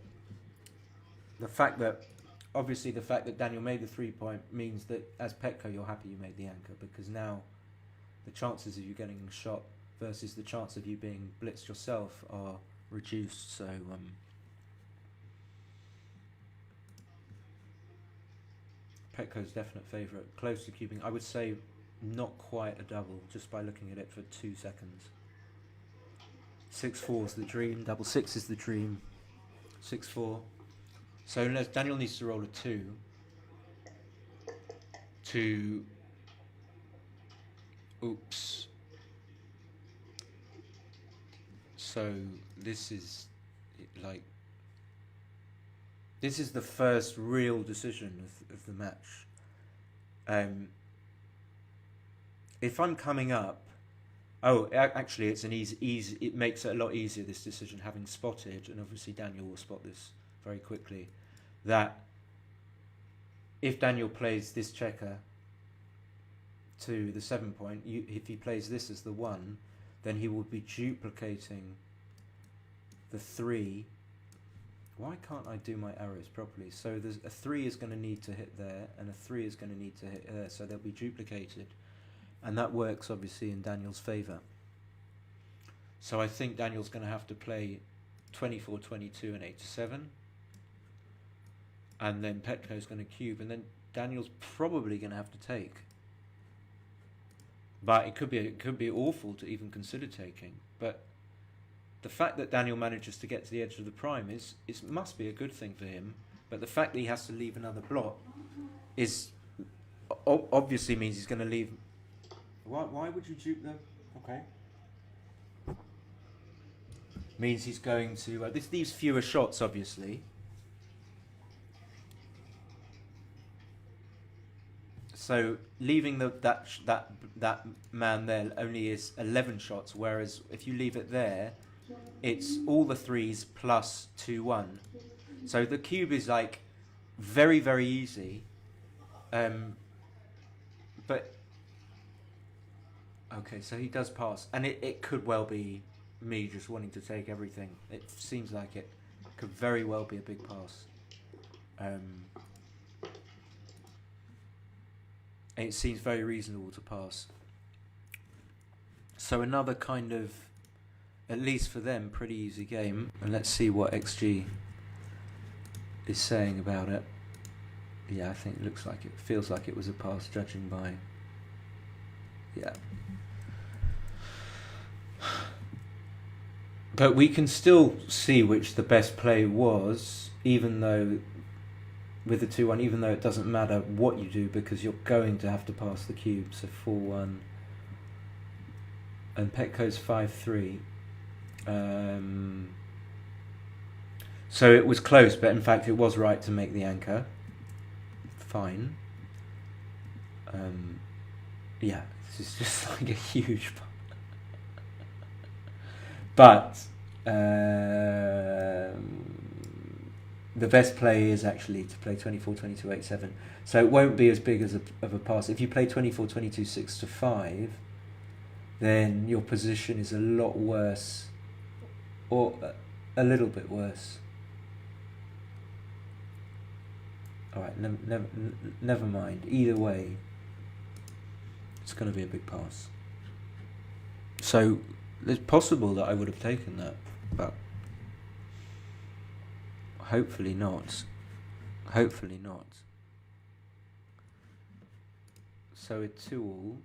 obviously the fact that Daniel made the 3 point means that as Petko you're happy you made the anchor, because now the chances of you getting a shot versus the chance of you being blitzed yourself are reduced. So Petko's definite favourite, close to cubing. I would say not quite a double just by looking at it for 2 seconds. 6-4 is the dream, double 6 is the dream. 6-4. So unless Daniel needs to roll a 2 to, oops. So this is the first real decision of the match. If I'm coming up, actually it's an easy. It makes it a lot easier, this decision, having spotted, and obviously Daniel will spot this very quickly, that if Daniel plays this checker to the 7 point, if he plays this as the 1, then he will be duplicating the 3. Why can't I do my arrows properly? So there's a 3 is going to need to hit there, and a 3 is going to need to hit there, so they'll be duplicated. And that works obviously in Daniel's favour. So I think Daniel's going to have to play 24, 22 and 8-7. And then Petko's going to cube, and then Daniel's probably going to have to take. But it could be awful to even consider taking. But the fact that Daniel manages to get to the edge of the prime must be a good thing for him. But the fact that he has to leave another block is obviously means he's going to leave. Why would you dupe them? Okay. Means he's going to. This leaves fewer shots, obviously. So leaving that man there only is 11 shots, whereas if you leave it there, it's all the 3s plus 2-1. So the cube is like very, very easy. But okay, so he does pass, and it could well be me just wanting to take everything. It seems like it could very well be a big pass. It seems very reasonable to pass. So another kind of, at least for them, pretty easy game. And let's see what XG is saying about it. Yeah, I think it looks like it feels like it was a pass, judging by. Yeah. But we can still see which the best play was, even though with the 2-1, even though it doesn't matter what you do because you're going to have to pass the cube. So 4-1. And Petko's 5-3. So it was close, but in fact it was right to make the anchor. Fine. Yeah, this is just like a huge. But the best play is actually to play 24-22, 8-7. So it won't be as big as of a pass. If you play 24-22, 6-5, then your position is a lot worse, or a little bit worse. Alright, never mind. Either way, it's going to be a big pass. So it's possible that I would have taken that, but hopefully not. Hopefully not. So a 2-all.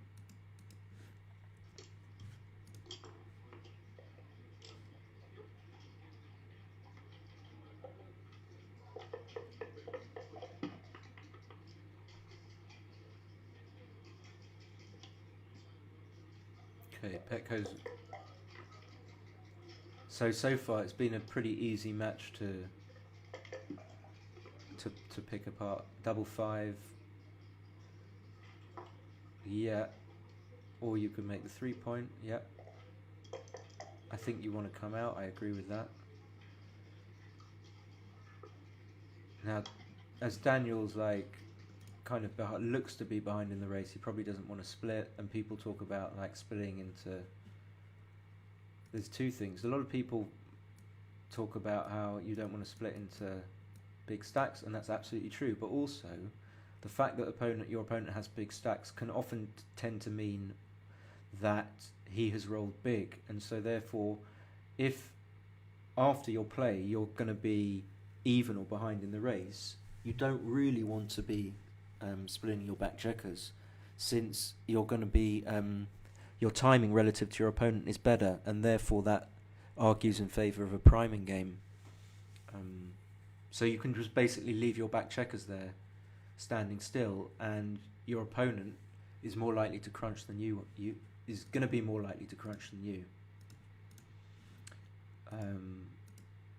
Okay, Petko's. So far it's been a pretty easy match to pick apart. 5-5. Yeah. Or you could make the 3-point. Yeah. I think you want to come out. I agree with that. Now, as Daniel's like kind of looks to be behind in the race, he probably doesn't want to split, and people talk about like splitting into. There's two things. A lot of people talk about how you don't want to split into big stacks, and that's absolutely true. But also, the fact that your opponent has big stacks can often tend to mean that he has rolled big, and so therefore, if after your play you're going to be even or behind in the race, you don't really want to be splitting your back checkers, since you're going to be your timing relative to your opponent is better, and therefore that argues in favour of a priming game. So you can just basically leave your back checkers there, standing still, and your opponent is more likely to crunch than you. Is going to be more likely to crunch than you.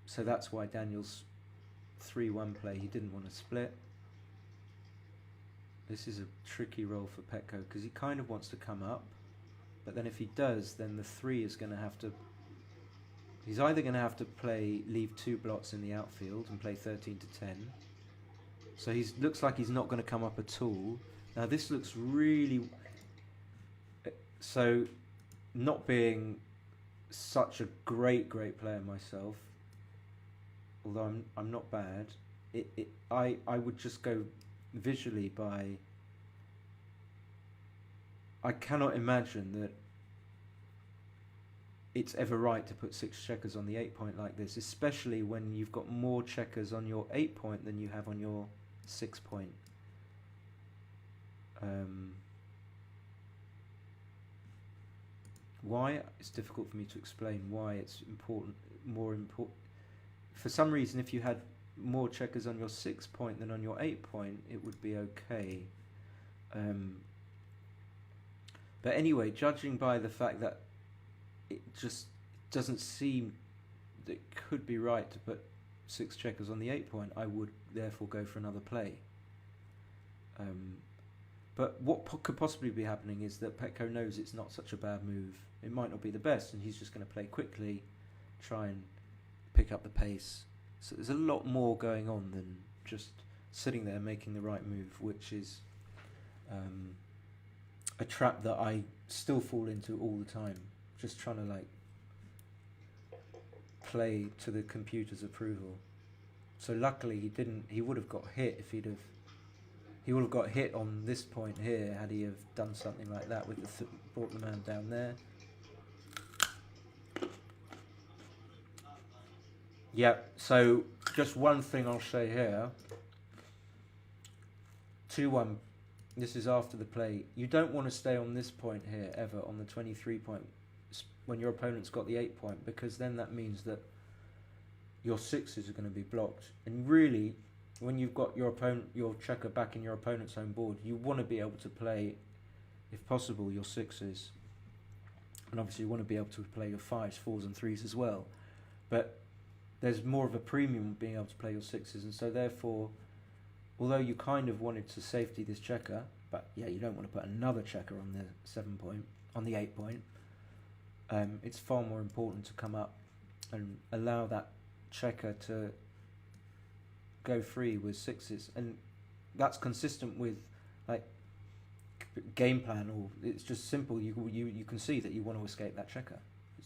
So that's why Daniel's 3-1 play, he didn't want to split. This is a tricky roll for Petko because he kind of wants to come up, but then if he does, then the 3 is going to have to. He's either going to have to leave 2 blots in the outfield and play 13-10. So looks like he's not going to come up at all. Now this looks really. So, not being such a great player myself, although I'm not bad, I would just go visually by. I cannot imagine that it's ever right to put 6 checkers on the 8-point like this, especially when you've got more checkers on your 8-point than you have on your 6-point. Why? It's difficult for me to explain why it's more important. For some reason, if you had more checkers on your 6-point than on your 8-point, it would be okay. But anyway, judging by the fact that it just doesn't seem that it could be right to put 6 checkers on the 8-point, I would therefore go for another play. But what could possibly be happening is that Petko knows it's not such a bad move. It might not be the best, and he's just going to play quickly, try and pick up the pace. So there's a lot more going on than just sitting there making the right move, which is a trap that I still fall into all the time. Just trying to like play to the computer's approval. So luckily he didn't. He would have got hit if he'd have. He would have got hit on this point here had he have done something like that with brought the man down there. Yeah, so just one thing I'll say here. 2-1. This is after the play. You don't want to stay on this point here ever, on the 23 point, when your opponent's got the 8 point, because then that means that your sixes are going to be blocked. And really, when you've got your checker back in your opponent's home board, you want to be able to play, if possible, your sixes. And obviously you want to be able to play your fives, fours and threes as well. But there's more of a premium being able to play your sixes, and so therefore, although you kind of wanted to safety this checker, but yeah, you don't want to put another checker on the 7 point, on the 8 point. It's far more important to come up and allow that checker to go free with sixes, and that's consistent with like game plan, or it's just simple. You can see that you want to escape that checker.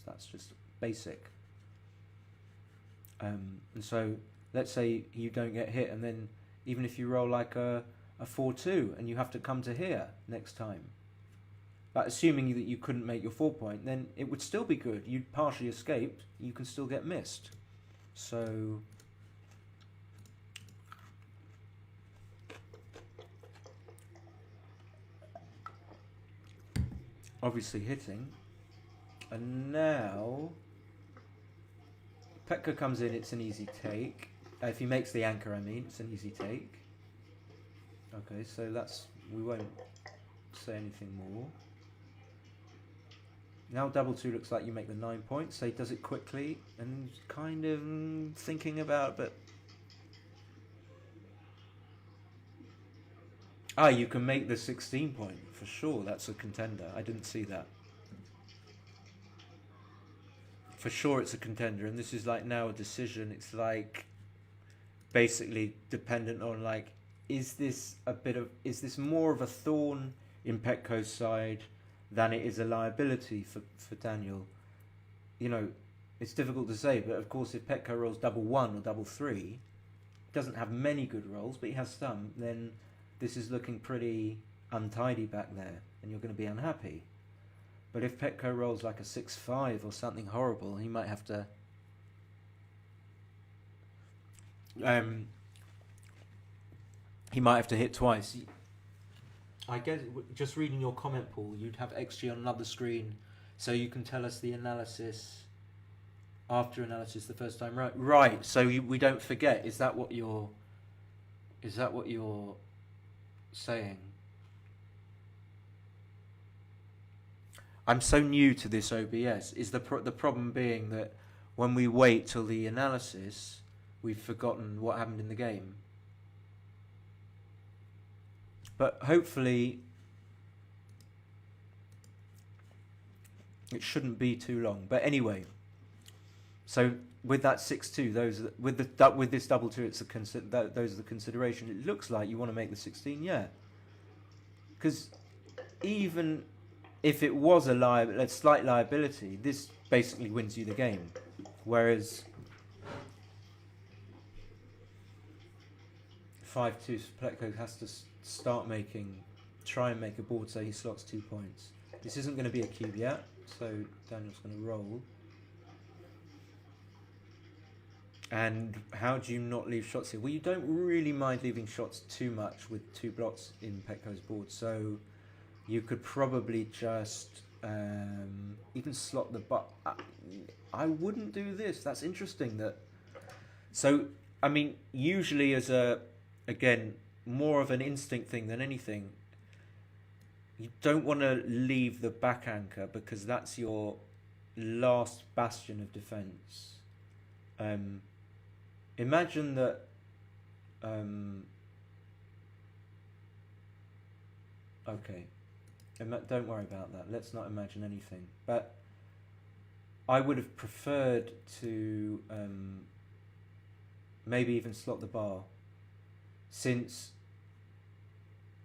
That's just basic. And so let's say you don't get hit, and then even if you roll like a 4-2 and you have to come to here next time, but assuming that you couldn't make your 4 point, then it would still be good. You'd partially escaped, you can still get missed. So obviously hitting. And now Petko comes in, it's an easy take. If he makes the anchor, I mean, it's an easy take. Okay, so we won't say anything more. Now double 2 looks like you make the 9 points, so he does it quickly and kind of thinking about, but you can make the 16 point for sure. That's a contender. I didn't see that. For sure it's a contender, and this is like now a decision. It's like basically dependent on like, is this more of a thorn in Petko's side than it is a liability for Daniel? You know, it's difficult to say, but of course if Petko rolls double 1 or double 3, doesn't have many good rolls, but he has some, then this is looking pretty untidy back there, and you're going to be unhappy. But if Petko rolls like a 6-5 or something horrible, he might have to hit twice. I guess just reading your comment pool, you'd have XG on another screen, so you can tell us the analysis after analysis the first time. Right. So we don't forget. Is that what you're saying? I'm so new to this OBS. Is the problem being that when we wait till the analysis, we've forgotten what happened in the game? But hopefully it shouldn't be too long. But anyway, so with that 6-2, with this double 2, those are the consideration. It looks like you want to make the 16, yeah. Because even if it was a slight liability, this basically wins you the game. Whereas 5-2, Petko has to try and make a board so he slots 2 points. This isn't going to be a cube yet, so Daniel's going to roll. And how do you not leave shots here? Well, you don't really mind leaving shots too much with 2 blocks in Petko's board, so you could probably just even slot the butt. I wouldn't do this. That's interesting. So, I mean, usually again, more of an instinct thing than anything, you don't want to leave the back anchor because that's your last bastion of defense. Imagine that okay, don't worry about that. Let's not imagine anything. But I would have preferred to maybe even slot the bar, since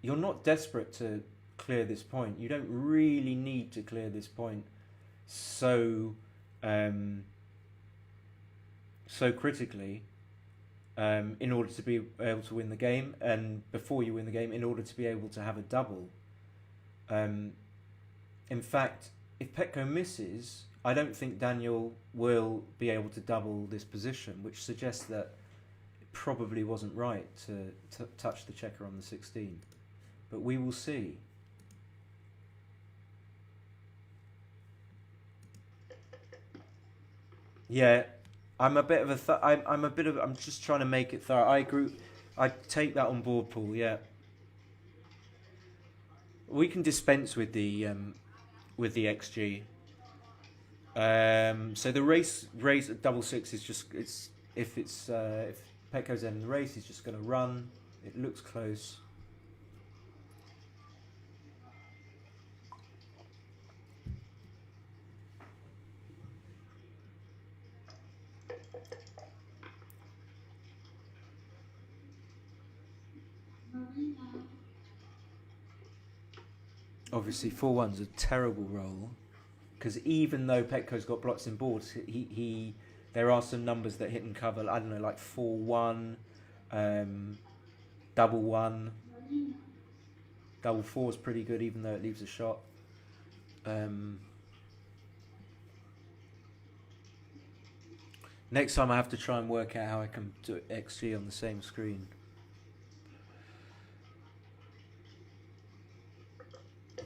you're not desperate to clear this point. You don't really need to clear this point so critically in order to be able to win the game, and before you win the game, in order to be able to have a double. In fact, if Petko misses, I don't think Daniel will be able to double this position, which suggests that it probably wasn't right to touch the checker on the 16. But we will see. Yeah, I'm I'm just trying to make it thorough. I take that on board, Paul. Yeah, we can dispense with the XG. So the race at double six is just if Petko's in the race, he's just going to run. It looks close. Obviously, 4-1's a terrible roll because even though Petko's got blocks in boards, there are some numbers that hit and cover. I don't know, like 4-1, double 1, double 4 is pretty good, even though it leaves a shot. Next time I have to try and work out how I can do XG on the same screen.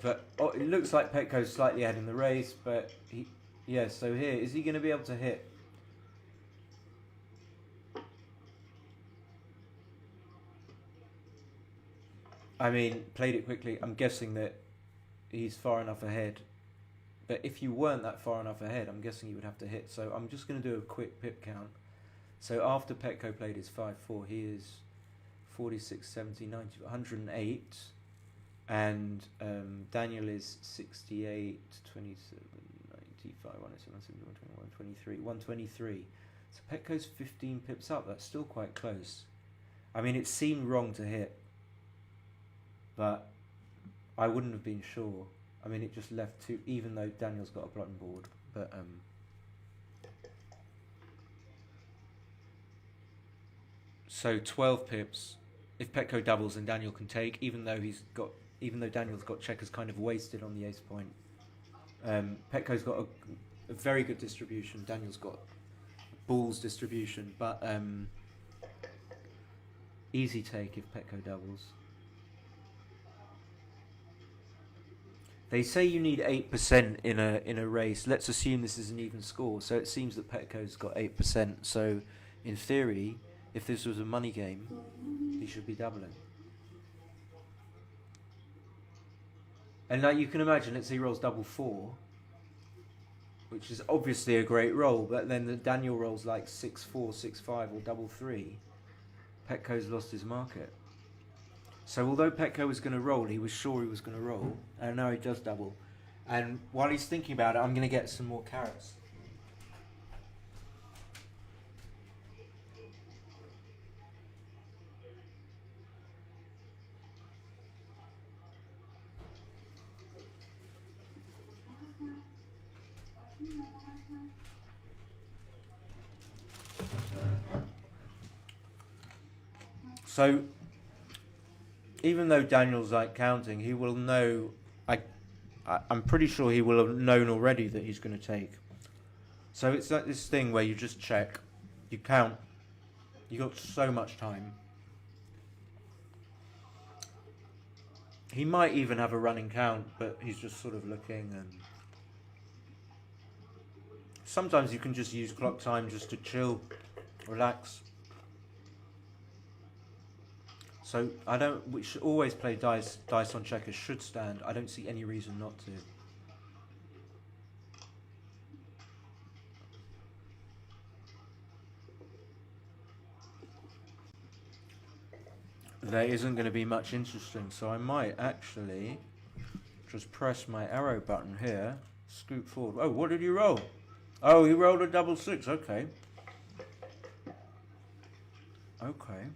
But it looks like Petko's slightly ahead in the race, but so here, is he going to be able to hit? I mean, played it quickly. I'm guessing that he's far enough ahead. But if you weren't that far enough ahead, I'm guessing you would have to hit. So I'm just going to do a quick pip count. So after Petko played his 5-4, he is 46, 70, 90, 108. And Daniel is 68, 27, 95, 107, 121, 123, 123. So Petko's 15 pips up. That's still quite close. I mean, it seemed wrong to hit, but I wouldn't have been sure. I mean, it just left two, even though Daniel's got a button board. But so 12 pips. If Petko doubles, then Daniel can take, even though Daniel's got checkers kind of wasted on the ace point. Petko's got a very good distribution. Daniel's got balls distribution, but easy take if Petko doubles. They say you need 8% in a race. Let's assume this is an even score. So it seems that Petko's got 8%. So in theory, if this was a money game, he should be doubling. And like you can imagine, let's say he rolls double 4, which is obviously a great roll, but then the Daniel rolls like 6-4, 6-5 or double 3. Petko's lost his market. So although Petko was going to roll, he was sure he was going to roll, and now he does double. And while he's thinking about it, I'm going to get some more carrots. So even though Daniel's like counting, he will know. I'm pretty sure he will have known already that he's going to take. So it's like this thing where you just check, you count. You got so much time. He might even have a running count, but he's just sort of looking. And sometimes you can just use clock time just to chill, relax. So we should always play dice on checkers should stand. I don't see any reason not to. There isn't going to be much interesting, so I might actually just press my arrow button here, scoot forward. Oh, what did you roll? Oh, he rolled a double 6, okay. Okay.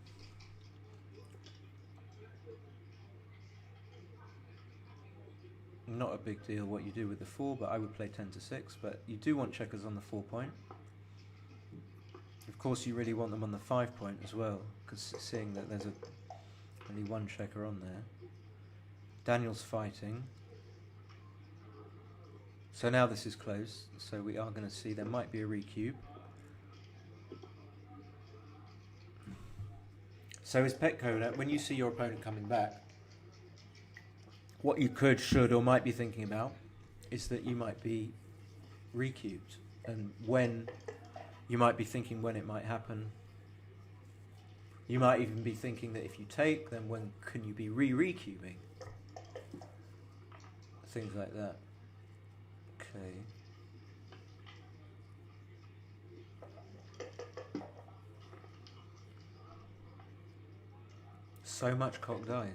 Not a big deal what you do with the 4, but I would play 10 to 6. But you do want checkers on the 4 point. Of course, you really want them on the 5 point as well, because seeing that there's only one checker on there. Daniel's fighting. So now this is close, so we are going to see there might be a recube. So as Petko, when you see your opponent coming back, what you could, should, or might be thinking about is that you might be recubed, and when you might be thinking when it might happen. You might even be thinking that if you take, then when can you be recubing? Things like that. Okay. So much cocked dice.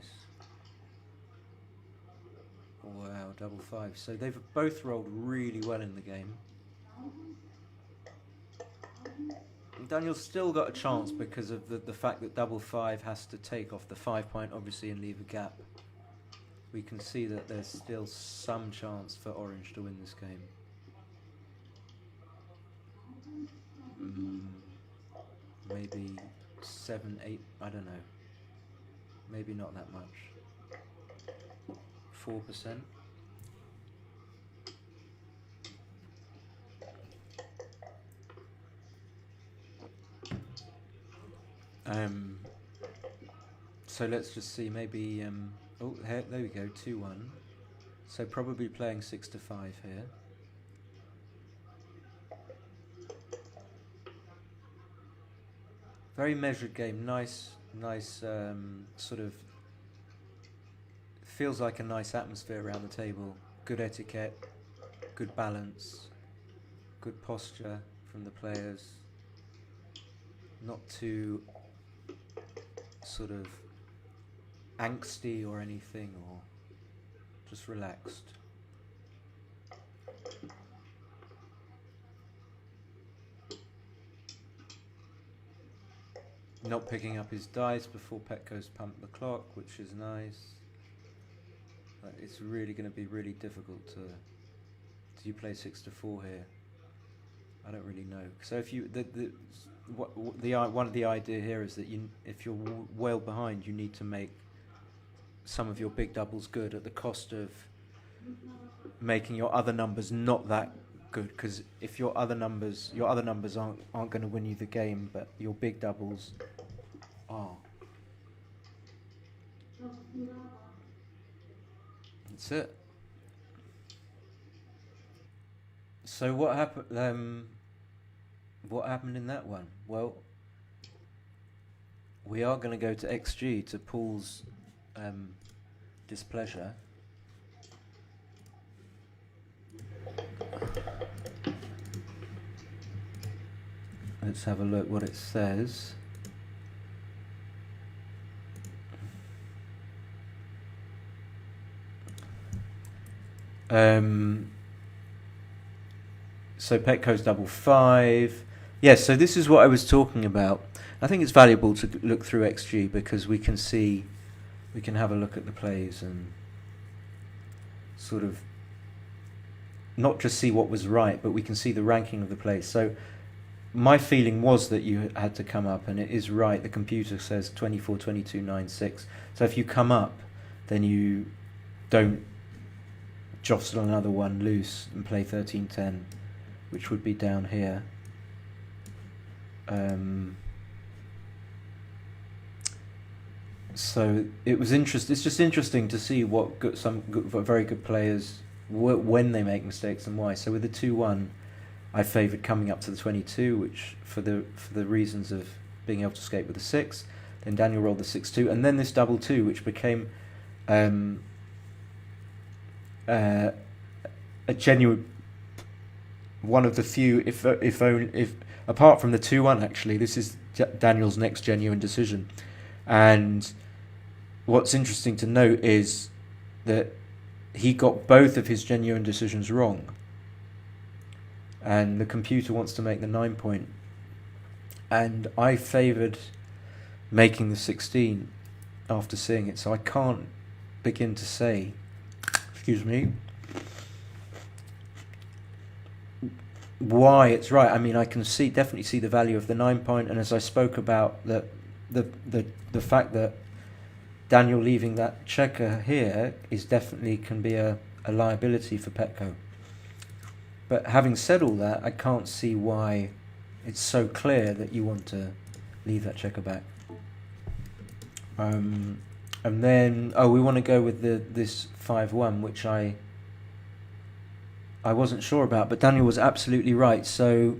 Wow, double five. So they've both rolled really well in the game. Daniel's still got a chance because of the fact that double five has to take off the 5 point, obviously, and leave a gap. We can see that there's still some chance for Orange to win this game. Maybe 7, 8, I don't know. Maybe not that much. 4%. So let's just see, maybe, oh, there we go, 2-1. So probably playing 6 to 5 here. Very measured game, nice, sort of, feels like a nice atmosphere around the table. Good etiquette, good balance, good posture from the players. Not too sort of angsty or anything, or just relaxed. Not picking up his dice before Petko's pumped the clock, which is nice. It's really going to be really difficult to. Do you play 6 to 4 here? I don't really know. So if you one of the idea here is that if you're well behind, you need to make some of your big doubles good at the cost of making your other numbers not that good. Because if your other numbers aren't going to win you the game, but your big doubles are. That's it. So what happened? What happened in that one? Well, we are going to go to XG to Paul's displeasure. Let's have a look what it says. So Petko's double 5. Yes, so this is what I was talking about. I think it's valuable to look through XG because we can have a look at the plays and sort of not just see what was right, but we can see the ranking of the plays. So my feeling was that you had to come up, and it is right. The computer says 24, 22, 9, 6. So if you come up, then you don't jostle another one loose and play 13, 10, which would be down here. So it was interesting. It's just interesting to see what very good players when they make mistakes and why. So with the 2-1, I favoured coming up to the 22, which for the reasons of being able to escape with the 6. Then Daniel rolled the 6-2, and then this double 2, which became a genuine one of the few, if apart from the 2-1, actually, this is Daniel's next genuine decision. And what's interesting to note is that he got both of his genuine decisions wrong. And the computer wants to make the 9 point. And I favoured making the 16 after seeing it. So I can't begin to say, excuse me, why it's right. I mean, I can definitely see the value of the 9 point, and as I spoke about, the fact that Daniel leaving that checker here is definitely can be a liability for Petko. But having said all that, I can't see why it's so clear that you want to leave that checker back. And then, we want to go with this 5-1, which I wasn't sure about, but Daniel was absolutely right. So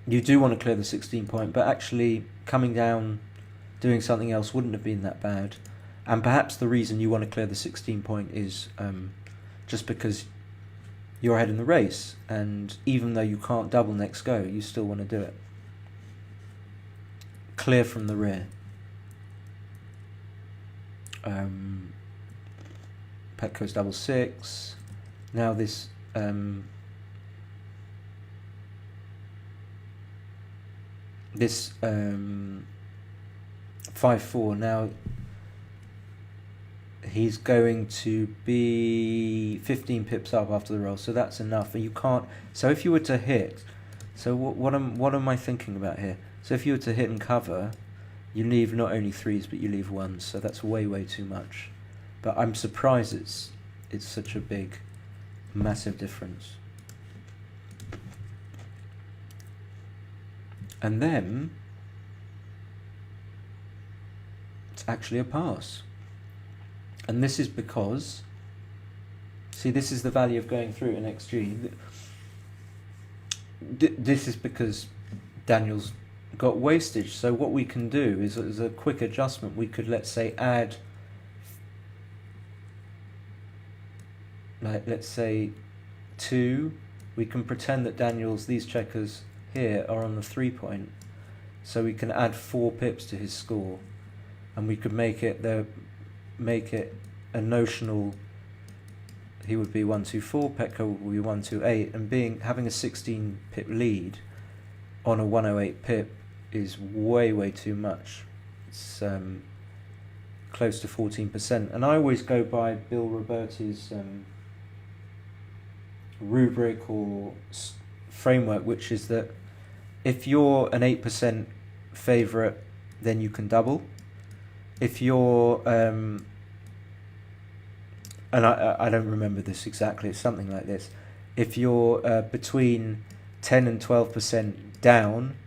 you do want to clear the 16 point, but actually coming down, doing something else wouldn't have been that bad. And perhaps the reason you want to clear the 16 point is just because you're ahead in the race, and even though you can't double next go, you still want to do it. Clear from the rear. Petko's double 6. Now this 5-4. Now he's going to be 15 pips up after the roll, so that's enough. And you can't. So if you were to hit, so what am I thinking about here? So if you were to hit and cover, you leave not only 3s but you leave 1s. So that's way too much. But I'm surprised it's such a big, massive difference. And then it's actually a pass. And this is because, see, this is the value of going through in XG. This is because Daniel's got wastage. So what we can do is, as a quick adjustment, we could, let's say, add, like, let's say 2. We can pretend that these checkers here are on the 3 point. So we can add 4 pips to his score. And we could make it a notional. He would be 1-2-4, Petko would be 1-2-8, and having a 16 pip lead on a 108 pip is way too much. It's close to 14%. And I always go by Bill Roberti's rubric or framework, which is that if you're an 8% favourite, then you can double. If you're and I don't remember this exactly, it's something like this. If you're between 10 and 12% down,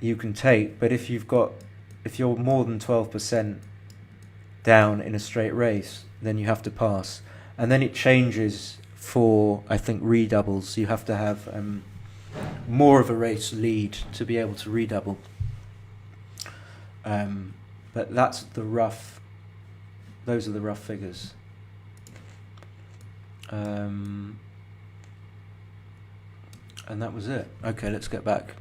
you can take. But if you're more than 12% down in a straight race, then you have to pass. And then it changes for, I think, redoubles. You have to have more of a race lead to be able to redouble. But those are the rough figures. And that was it. Okay, let's get back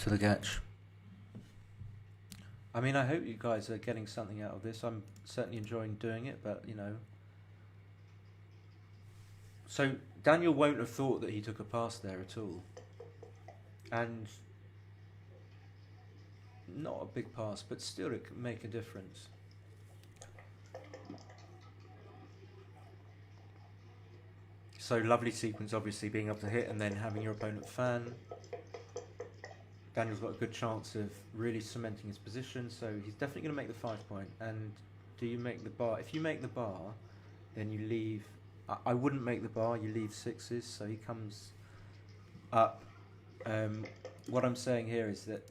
to the catch. I mean, I hope you guys are getting something out of this. I'm certainly enjoying doing it, but, So Daniel won't have thought that he took a pass there at all. And not a big pass, but still it can make a difference. So lovely sequence, obviously, being able to hit and then having your opponent fan. Daniel's got a good chance of really cementing his position, so he's definitely going to make the 5 point. And do you make the bar? If you make the bar, then you leave. I wouldn't make the bar, you leave 6s, so he comes up. What I'm saying here is that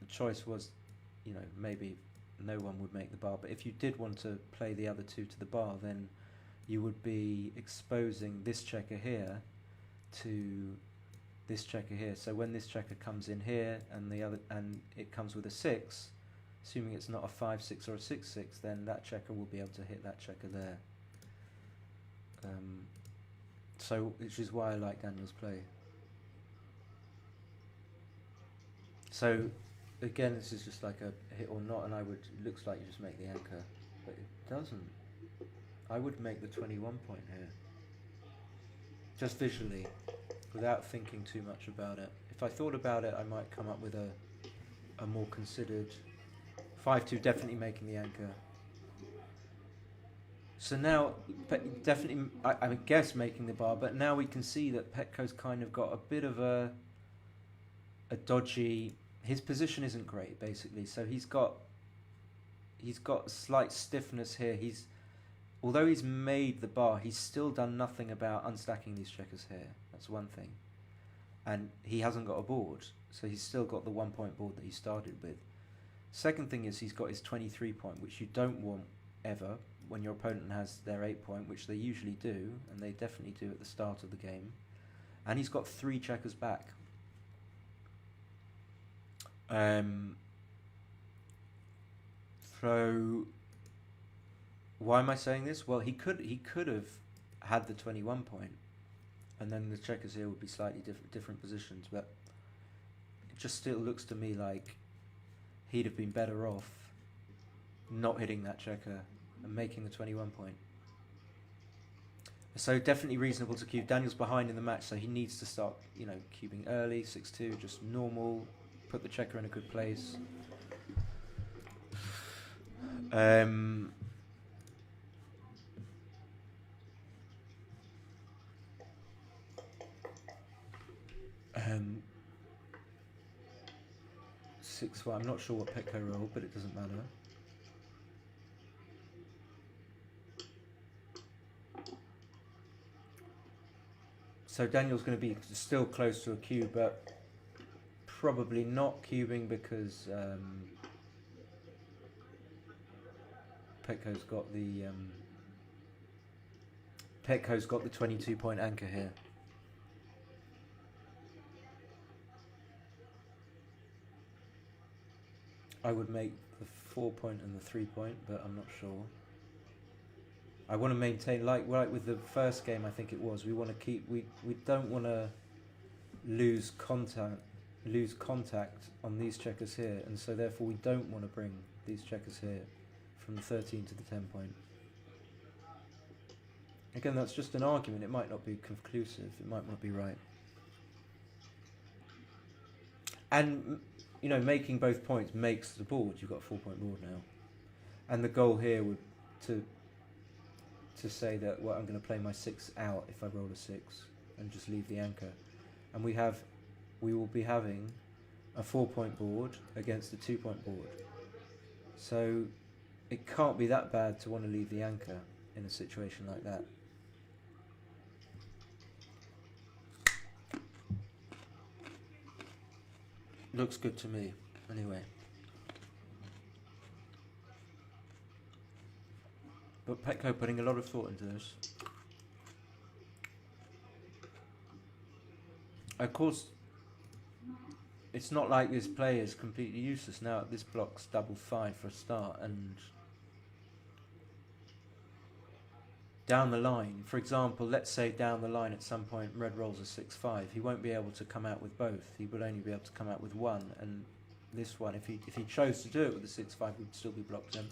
the choice was, maybe no one would make the bar, but if you did want to play the other 2 to the bar, then you would be exposing this checker here to this checker here. So when this checker comes in here and it comes with a 6, assuming it's not a 5-6 or a 6-6, then that checker will be able to hit that checker there. So which is why I like Daniel's play. So again, this is just like a hit or not, and it looks like you just make the anchor, but it doesn't. I would make the 21 point here, just visually, without thinking too much about it. If I thought about it, I might come up with a more considered 5-2, definitely making the anchor. So now, definitely, I guess making the bar, but now we can see that Petko's kind of got a bit of a dodgy. His position isn't great, basically. So he's got he's got slight stiffness here. Although he's made the bar, he's still done nothing about unstacking these checkers here. That's one thing. And he hasn't got a board, so he's still got the 1 point board that he started with. Second thing is he's got his 23 point, which you don't want ever when your opponent has their 8 point, which they usually do, and they definitely do at the start of the game. And he's got 3 checkers back. So why am I saying this? Well, he could have had the 21 point, and then the checkers here would be slightly different positions, but it just still looks to me like he'd have been better off not hitting that checker and making the 21 point. So definitely reasonable to cube. Daniel's behind in the match, so he needs to start, cubing early, 6-2, just normal, put the checker in a good place. Six. Well, I'm not sure what Petko rolled, but it doesn't matter. So Daniel's going to be still close to a cube, but probably not cubing because Petko's got the 22 point anchor here. I would make the 4 point and the 3 point, but I'm not sure. I want to maintain, like with the first game, I think it was. We want to keep. We don't want to lose contact on these checkers here, and so therefore we don't want to bring these checkers here from the 13 to the 10 point. Again, that's just an argument. It might not be conclusive. It might not be right. And making both points makes the board. You've got a 4 point board now, and the goal here would to say that I'm going to play my 6 out if I roll a 6 and just leave the anchor, and we will be having a 4 point board against a 2 point board. So it can't be that bad to want to leave the anchor in a situation like that. Looks good to me, anyway. But Petko putting a lot of thought into this. Of course, it's not like this play is completely useless now. This block's double 5 for a start, and down the line, for example, let's say down the line at some point red rolls a 6-5, he won't be able to come out with both. He will only be able to come out with one, and this one, if he chose to do it with the 6-5, would still be blocked in.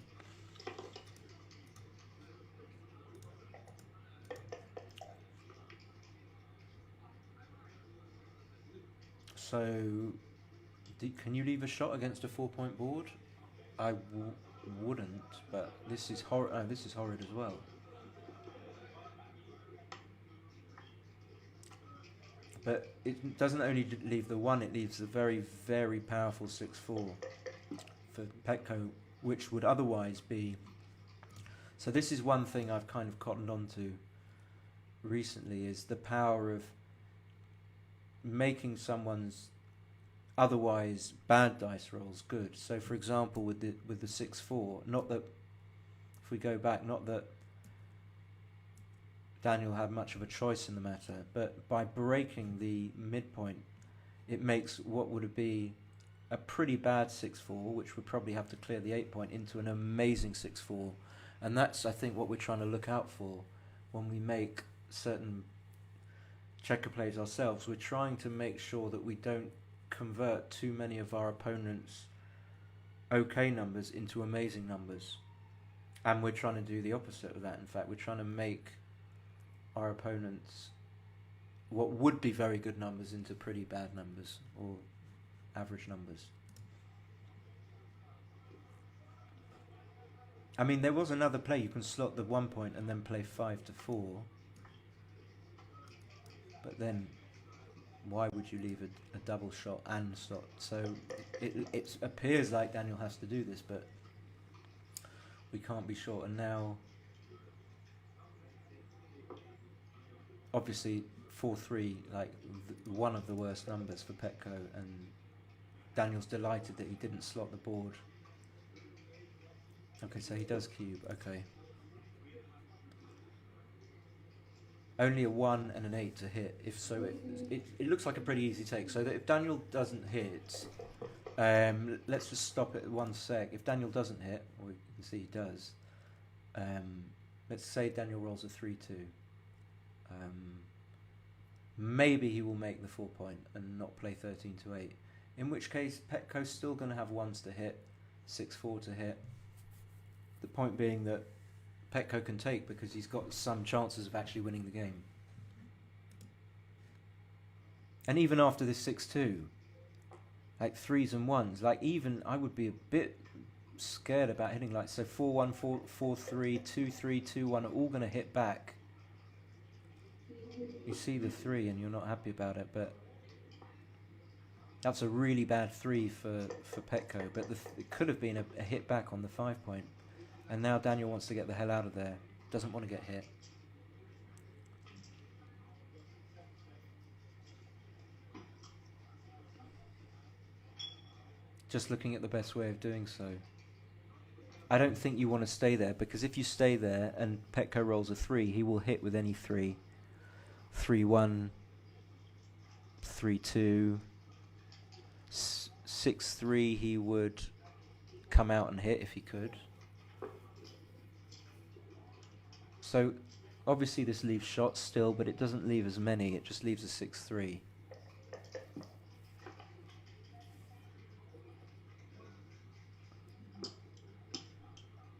So, can you leave a shot against a 4 point board? I wouldn't, but this is this is horrid as well. But it doesn't only leave the 1, it leaves a very, very powerful 6-4 for Petko, which would otherwise be... So this is one thing I've kind of cottoned onto recently, is the power of making someone's otherwise bad dice rolls good. So for example, with the 6-4, not that, if we go back, not that Daniel had much of a choice in the matter, but by breaking the midpoint, it makes what would be a pretty bad 6-4, which would probably have to clear the 8 point, into an amazing 6-4. And that's, I think, what we're trying to look out for when we make certain checker plays ourselves. We're trying to make sure that we don't convert too many of our opponents' okay numbers into amazing numbers. And we're trying to do the opposite of that. In fact, we're trying to make our opponents what would be very good numbers into pretty bad numbers, or average numbers. I mean, there was another play. You can slot the 1 point and then play 5-4. But then, why would you leave a double shot and slot? So it appears like Daniel has to do this, but we can't be sure. And now, obviously, 4-3, like one of the worst numbers for Petko, and Daniel's delighted that he didn't slot the board. Okay, so he does cube, okay. Only a 1 and an 8 to hit. If so, it looks like a pretty easy take. So that if Daniel doesn't hit, let's just stop it 1 sec. If Daniel doesn't hit, or you can see he does, let's say Daniel rolls a 3-2. Maybe he will make the 4 point and not play 13 to 8. In which case, Petko's still going to have 1s to hit, 6-4 to hit. The point being that Petko can take because he's got some chances of actually winning the game. And even after this 6-2, like 3s and 1s, like even I would be a bit scared about hitting like, so 4-1, 4-3, 2-3, 2-1 are all going to hit back. You see the 3 and you're not happy about it, but that's a really bad 3 for Petko, but it could have been a hit back on the 5 point. And now Daniel wants to get the hell out of there. Doesn't want to get hit. Just looking at the best way of doing so. I don't think you want to stay there, because if you stay there and Petko rolls a 3, he will hit with any 3. 3-1, 3-2, 6-3 he would come out and hit if he could. So obviously this leaves shots still, but it doesn't leave as many, it just leaves a 6-3.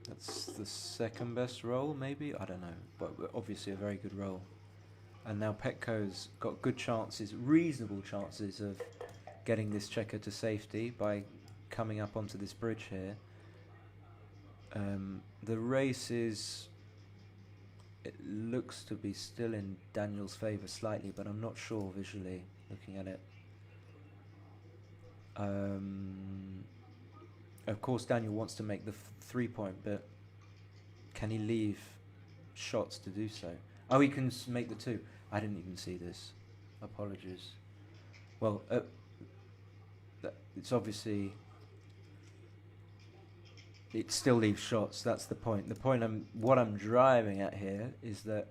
That's the second best roll, maybe? I don't know, but obviously a very good roll. And now Petko's got good chances, reasonable chances of getting this checker to safety by coming up onto this bridge here. The race is... It looks to be still in Daniel's favour slightly, but I'm not sure visually looking at it. Of course Daniel wants to make the 3 point, but can he leave shots to do so? Oh, he can make the 2. I didn't even see this. Apologies. Well, it's obviously... It still leaves shots, that's the point. The point what I'm driving at here is that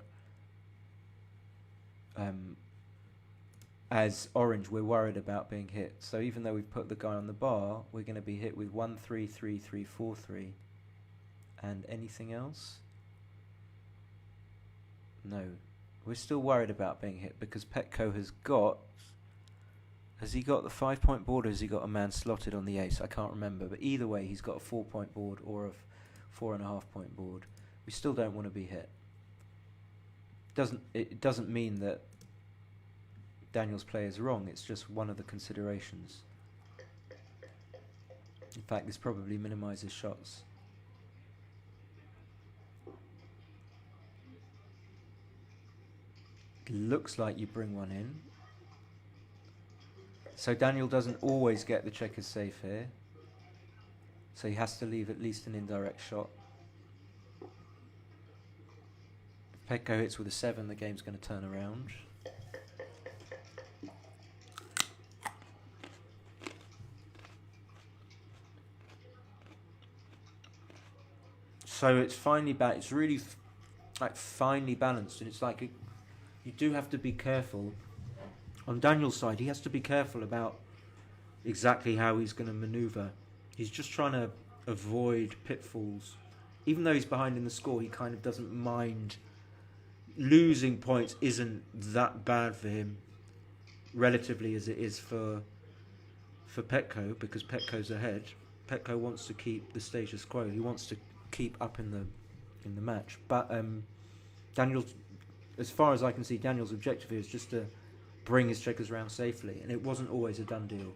as orange, we're worried about being hit. So even though we've put the guy on the bar, we're going to be hit with 1-3, 3-3, 4-3. And anything else? No. We're still worried about being hit because Petko has got... Has he got the 5 point board or has he got a man slotted on the ace? I can't remember. But either way, he's got a 4 point board or a 4.5 point board. We still don't want to be hit. It doesn't mean that Daniel's play is wrong. It's just one of the considerations. In fact, this probably minimises shots. Looks like you bring one in. So Daniel doesn't always get the checkers safe here. So he has to leave at least an indirect shot. If Petko hits with a 7, the game's going to turn around. So it's finely it's really like finely balanced, and it's like you do have to be careful. On Daniel's side, he has to be careful about exactly how he's going to manoeuvre. He's just trying to avoid pitfalls. Even though he's behind in the score, he kind of doesn't mind. Losing points isn't that bad for him, relatively, as it is for Petko, because Petko's ahead. Petko wants to keep the status quo. He wants to keep up in the match. But Daniel's, as far as I can see, Daniel's objective here is just to bring his checkers round safely, and it wasn't always a done deal.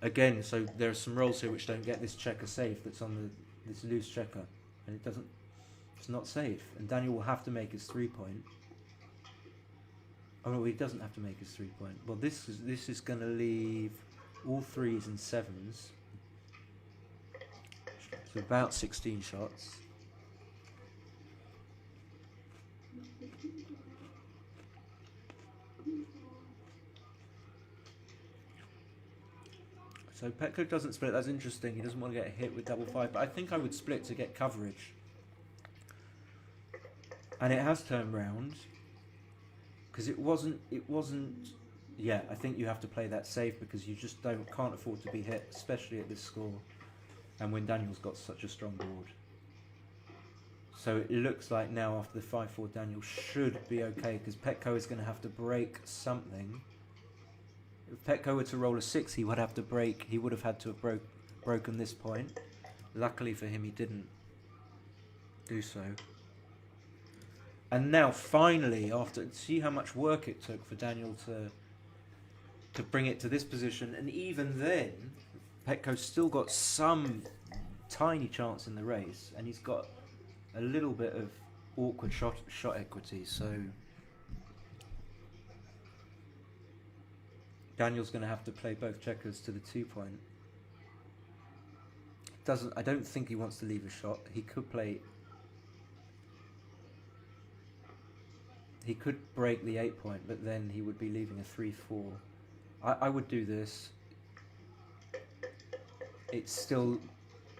Again, so there are some rolls here which don't get this checker safe that's on this loose checker, and it's not safe, and Daniel will have to make his 3 point. Oh no, he doesn't have to make his 3 point. Well, this is going to leave all 3s and 7s. So about 16 shots. So Petko doesn't split. That's interesting. He doesn't want to get hit with double five, but I think I would split to get coverage. And it has turned round because it wasn't. Yeah, I think you have to play that safe because you just can't afford to be hit, especially at this score, and when Daniel's got such a strong board. So it looks like now after the 5-4, Daniel should be okay because Petko is going to have to break something. If Petko were to roll a 6, he would have to break. He would have had to have broken this point. Luckily for him, he didn't do so. And now, finally, see how much work it took for Daniel to bring it to this position. And even then, Petko's still got some tiny chance in the race, and he's got a little bit of awkward shot equity. So Daniel's going to have to play both checkers to the 2-point. I don't think he wants to leave a shot. He could break the 8-point, but then he would be leaving a 3-4. I would do this. It's still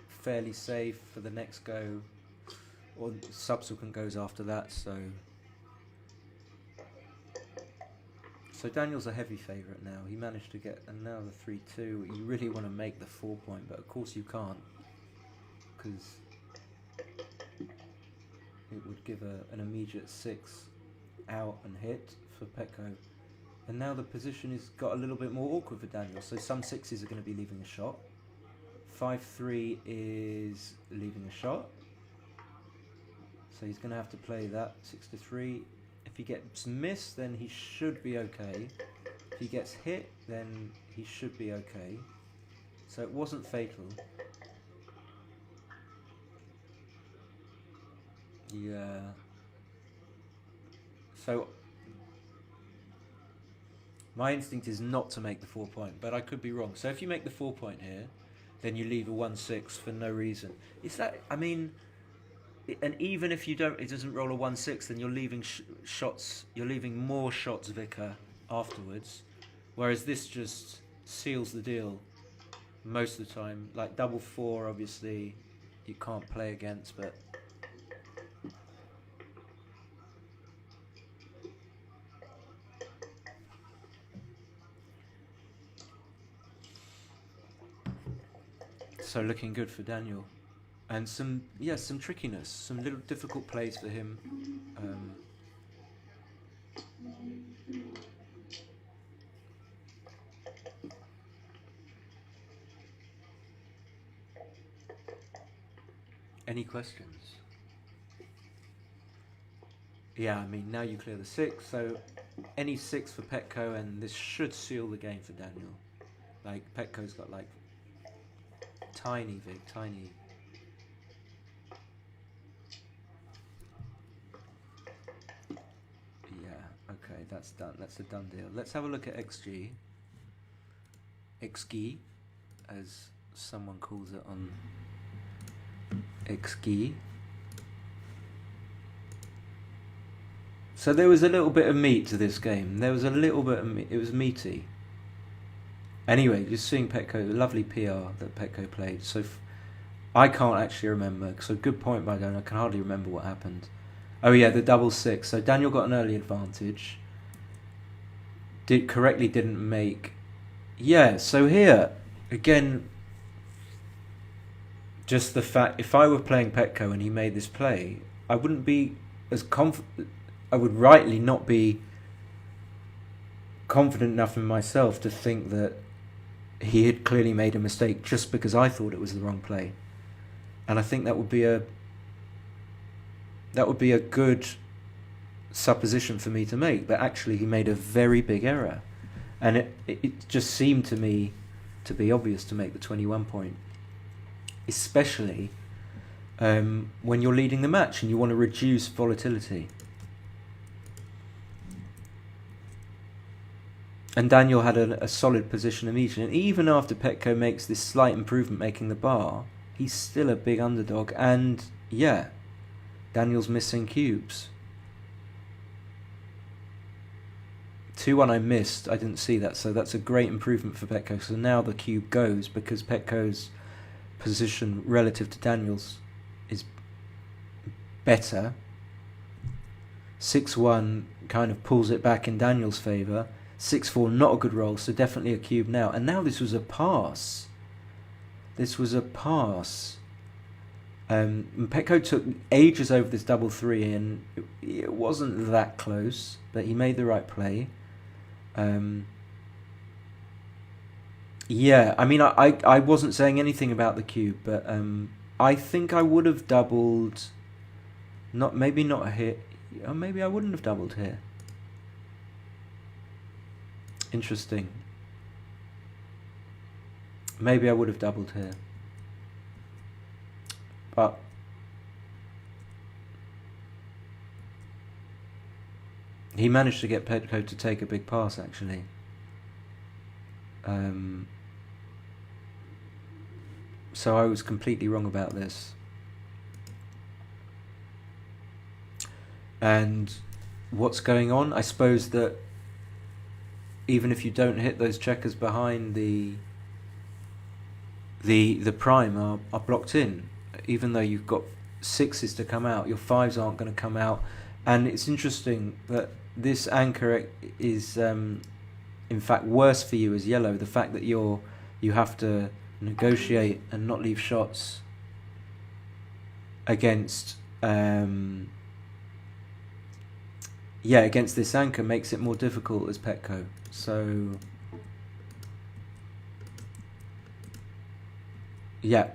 fairly safe for the next go, or subsequent goes after that. So Daniel's a heavy favourite now. He managed to get another 3-2. You really want to make the 4-point, but of course you can't, because it would give an immediate 6 out and hit for Petko. And now the position has got a little bit more awkward for Daniel. So some 6s are going to be leaving a shot. 5-3 is leaving a shot. So he's going to have to play that 6-3. If he gets missed, then he should be okay. If he gets hit, then he should be okay. So it wasn't fatal. Yeah. So my instinct is not to make the 4-point, but I could be wrong. So if you make the 4-point here, then you leave a 1-6 for no reason. Is that? I mean, and even if you don't, it doesn't roll a 1-6, then you're leaving shots. You're leaving more shots vicar afterwards, whereas this just seals the deal most of the time. Like double 4, obviously, you can't play against, but. So looking good for Daniel, and some trickiness, some little difficult plays for him. Any questions? Yeah, I mean now you clear the 6, so any 6 for Petko, and this should seal the game for Daniel. Like Petko's got like. Tiny. Yeah, okay, that's done. That's a done deal. Let's have a look at XG. XG, as someone calls it on XG. So there was a little bit of meat to this game. There was a little bit of meat. It was meaty. Anyway, just seeing Petko, the lovely PR that Petko played. So I can't actually remember. So good point by Daniel. I can hardly remember what happened. Oh yeah, the double 6. So Daniel got an early advantage. Didn't make. Yeah. So here again, just the fact if I were playing Petko and he made this play, I wouldn't be as confident. I would rightly not be confident enough in myself to think that he had clearly made a mistake just because I thought it was the wrong play. And I think that would be a good supposition for me to make, but actually he made a very big error, and it just seemed to me to be obvious to make the 21-point, especially when you're leading the match and you want to reduce volatility. And Daniel had a solid position immediately. And even after Petko makes this slight improvement making the bar, he's still a big underdog. And yeah, Daniel's missing cubes. 2-1 I missed. I didn't see that, so that's a great improvement for Petko. So now the cube goes because Petko's position relative to Daniel's is better. 6-1 kind of pulls it back in Daniel's favour. 6-4, not a good roll, so definitely a cube now. And now this was a pass. This was a pass. Petko took ages over this double three, and it wasn't that close, but he made the right play. Yeah, I mean, I wasn't saying anything about the cube, but I think I would have doubled. Maybe not here. Maybe I wouldn't have doubled here. Interesting. Maybe I would have doubled here. But he managed to get Petko to take a big pass, actually. So I was completely wrong about this. And what's going on? I suppose that even if you don't hit those checkers behind the prime are blocked in, even though you've got sixes to come out, your fives aren't going to come out. And it's interesting that this anchor is in fact worse for you as yellow. The fact that you have to negotiate and not leave shots against against this anchor makes it more difficult as Petko. So yeah.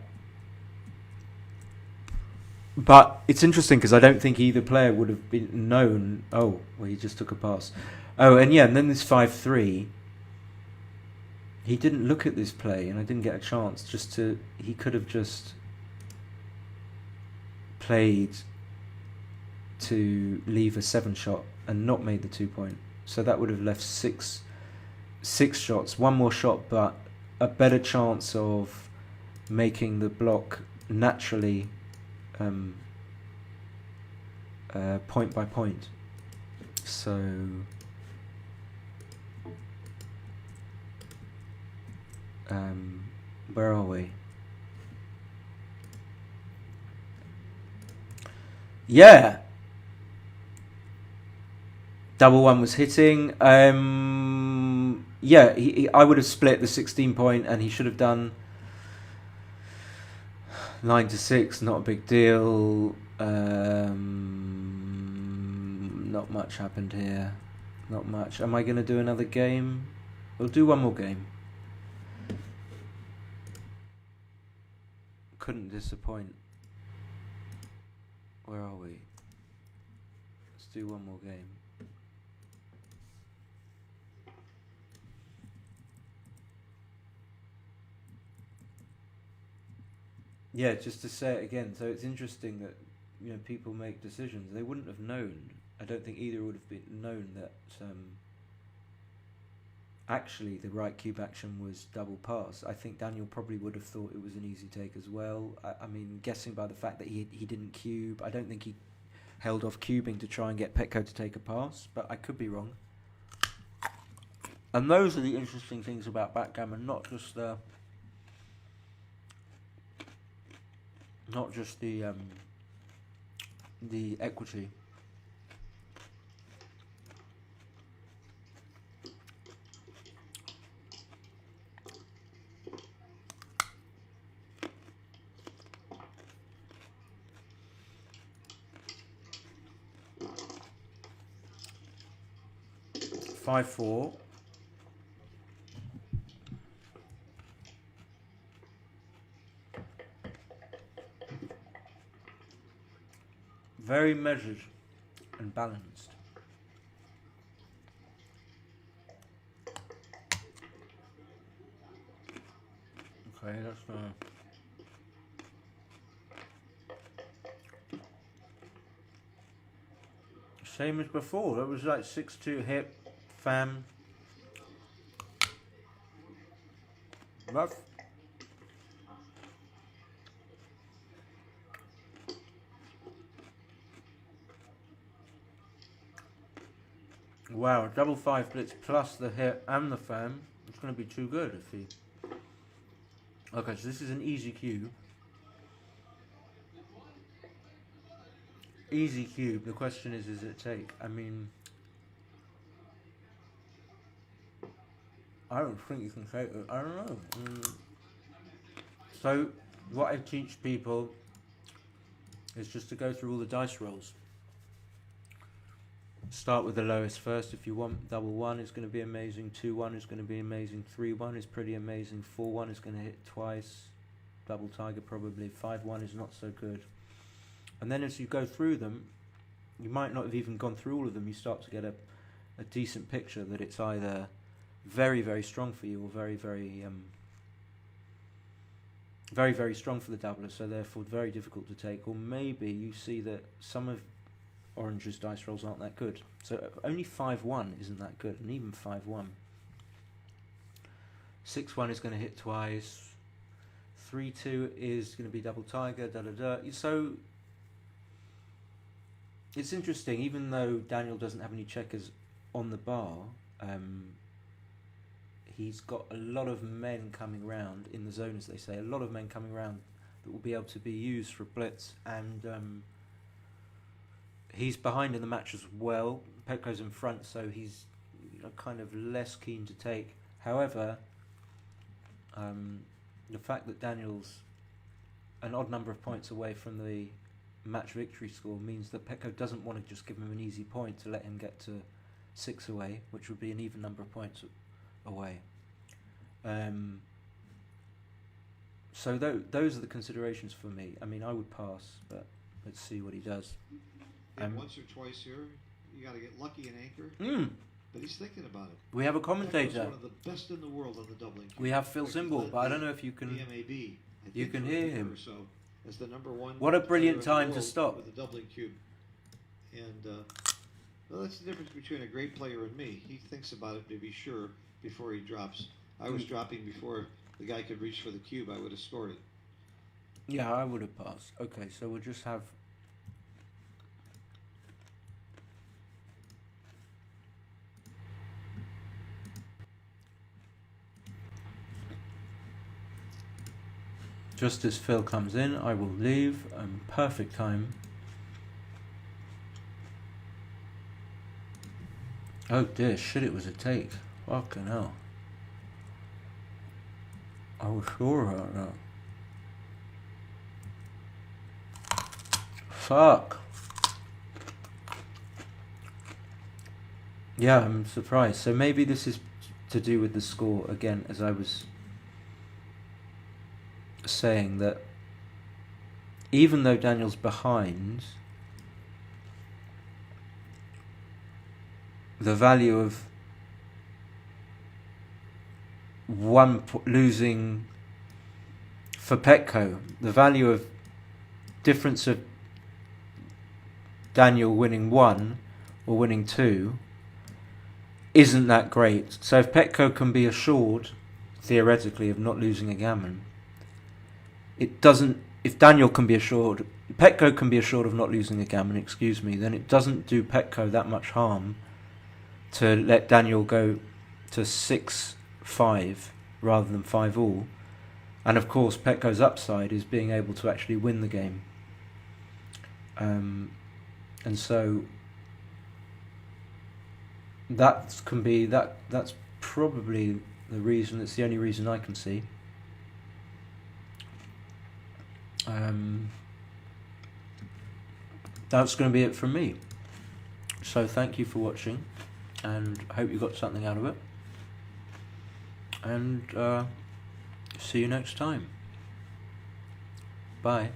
But it's interesting because I don't think either player would have been known. Oh, well, he just took a pass. Oh, and yeah, and then this 5-3. He didn't look at this play, and I didn't get a chance. He could have just played to leave a 7 shot and not made the 2 point. So that would have left six shots, 1 more shot, but a better chance of making the block naturally. Point by point. So where are we? Yeah, double one was hitting. I would have split the 16 point, and he should have done 9-6, not a big deal. Not much happened here. Not much. Am I going to do another game? We'll do one more game. Couldn't disappoint. Where are we? Let's do one more game. Yeah, just to say it again. So it's interesting that people make decisions. They wouldn't have known. I don't think either would have been known that actually the right cube action was double pass. I think Daniel probably would have thought it was an easy take as well. I mean, guessing by the fact that he didn't cube, I don't think he held off cubing to try and get Petko to take a pass, but I could be wrong. And those are the interesting things about backgammon, not just the equity. Five, 4. Very measured and balanced. Okay, that's same as before. That was like 6-2 hip, fam. Wow, a double 5 blitz plus the hit and the fan. It's going to be too good if he... Okay, so this is an easy cube. Easy cube. The question is it take? I mean... I don't think you can take it. I don't know. So, what I teach people is just to go through all the dice rolls. Start with the lowest first. If you want double 1, it's going to be amazing. 2-1 is going to be amazing. 3-1 is pretty amazing. 4-1 is going to hit twice. Double tiger probably. 5-1 is not so good. And then as you go through them, you might not have even gone through all of them. You start to get a decent picture that it's either very, very strong for you or very, very, very strong for the doubler, so therefore very difficult to take. Or maybe you see that some of Orange's dice rolls aren't that good. So only 5-1 isn't that good, and even 5-1. 6-1 is going to hit twice. 3-2 is going to be double tiger, So it's interesting, even though Daniel doesn't have any checkers on the bar, he's got a lot of men coming round in the zone, as they say, a lot of men coming round that will be able to be used for blitz, and he's behind in the match as well. Petko's in front, so he's kind of less keen to take. However, the fact that Daniel's an odd number of points away from the match victory score means that Petko doesn't want to just give him an easy point to let him get to 6 away, which would be an even number of points away. So those are the considerations for me. I mean, I would pass, but let's see what he does. Once or twice here, you got to get lucky and anchor. But he's thinking about it. We have a commentator. One of the best in the world on the doubling cube. We have Phil Zimbal, but I don't know if you can. EMAB. You can hear him. So as the number 1. What a brilliant time to stop with the doubling cube. And well, that's the difference between a great player and me. He thinks about it to be sure before he drops. I was dropping before the guy could reach for the cube. I would have scored it. Yeah, I would have passed. Okay, so we'll just have. Just as Phil comes in, I will leave. Perfect time. Oh dear, shit, it was a take. Fucking hell. I was sure about that. Fuck. Yeah, I'm surprised. So maybe this is to do with the score again, as I was saying, that even though Daniel's behind, the value of losing for Petko, the value of difference of Daniel winning 1 or winning 2 isn't that great. So if Petko can be assured, theoretically, of not losing a gammon, it doesn't. If Daniel can be assured, Petko can be assured of not losing a gammon, excuse me, then it doesn't do Petko that much harm to let Daniel go to 6-5 rather than 5-all. And of course, Petko's upside is being able to actually win the game. And so that's probably the reason. It's the only reason I can see. That's going to be it from me. So thank you for watching, and I hope you got something out of it. And see you next time. Bye.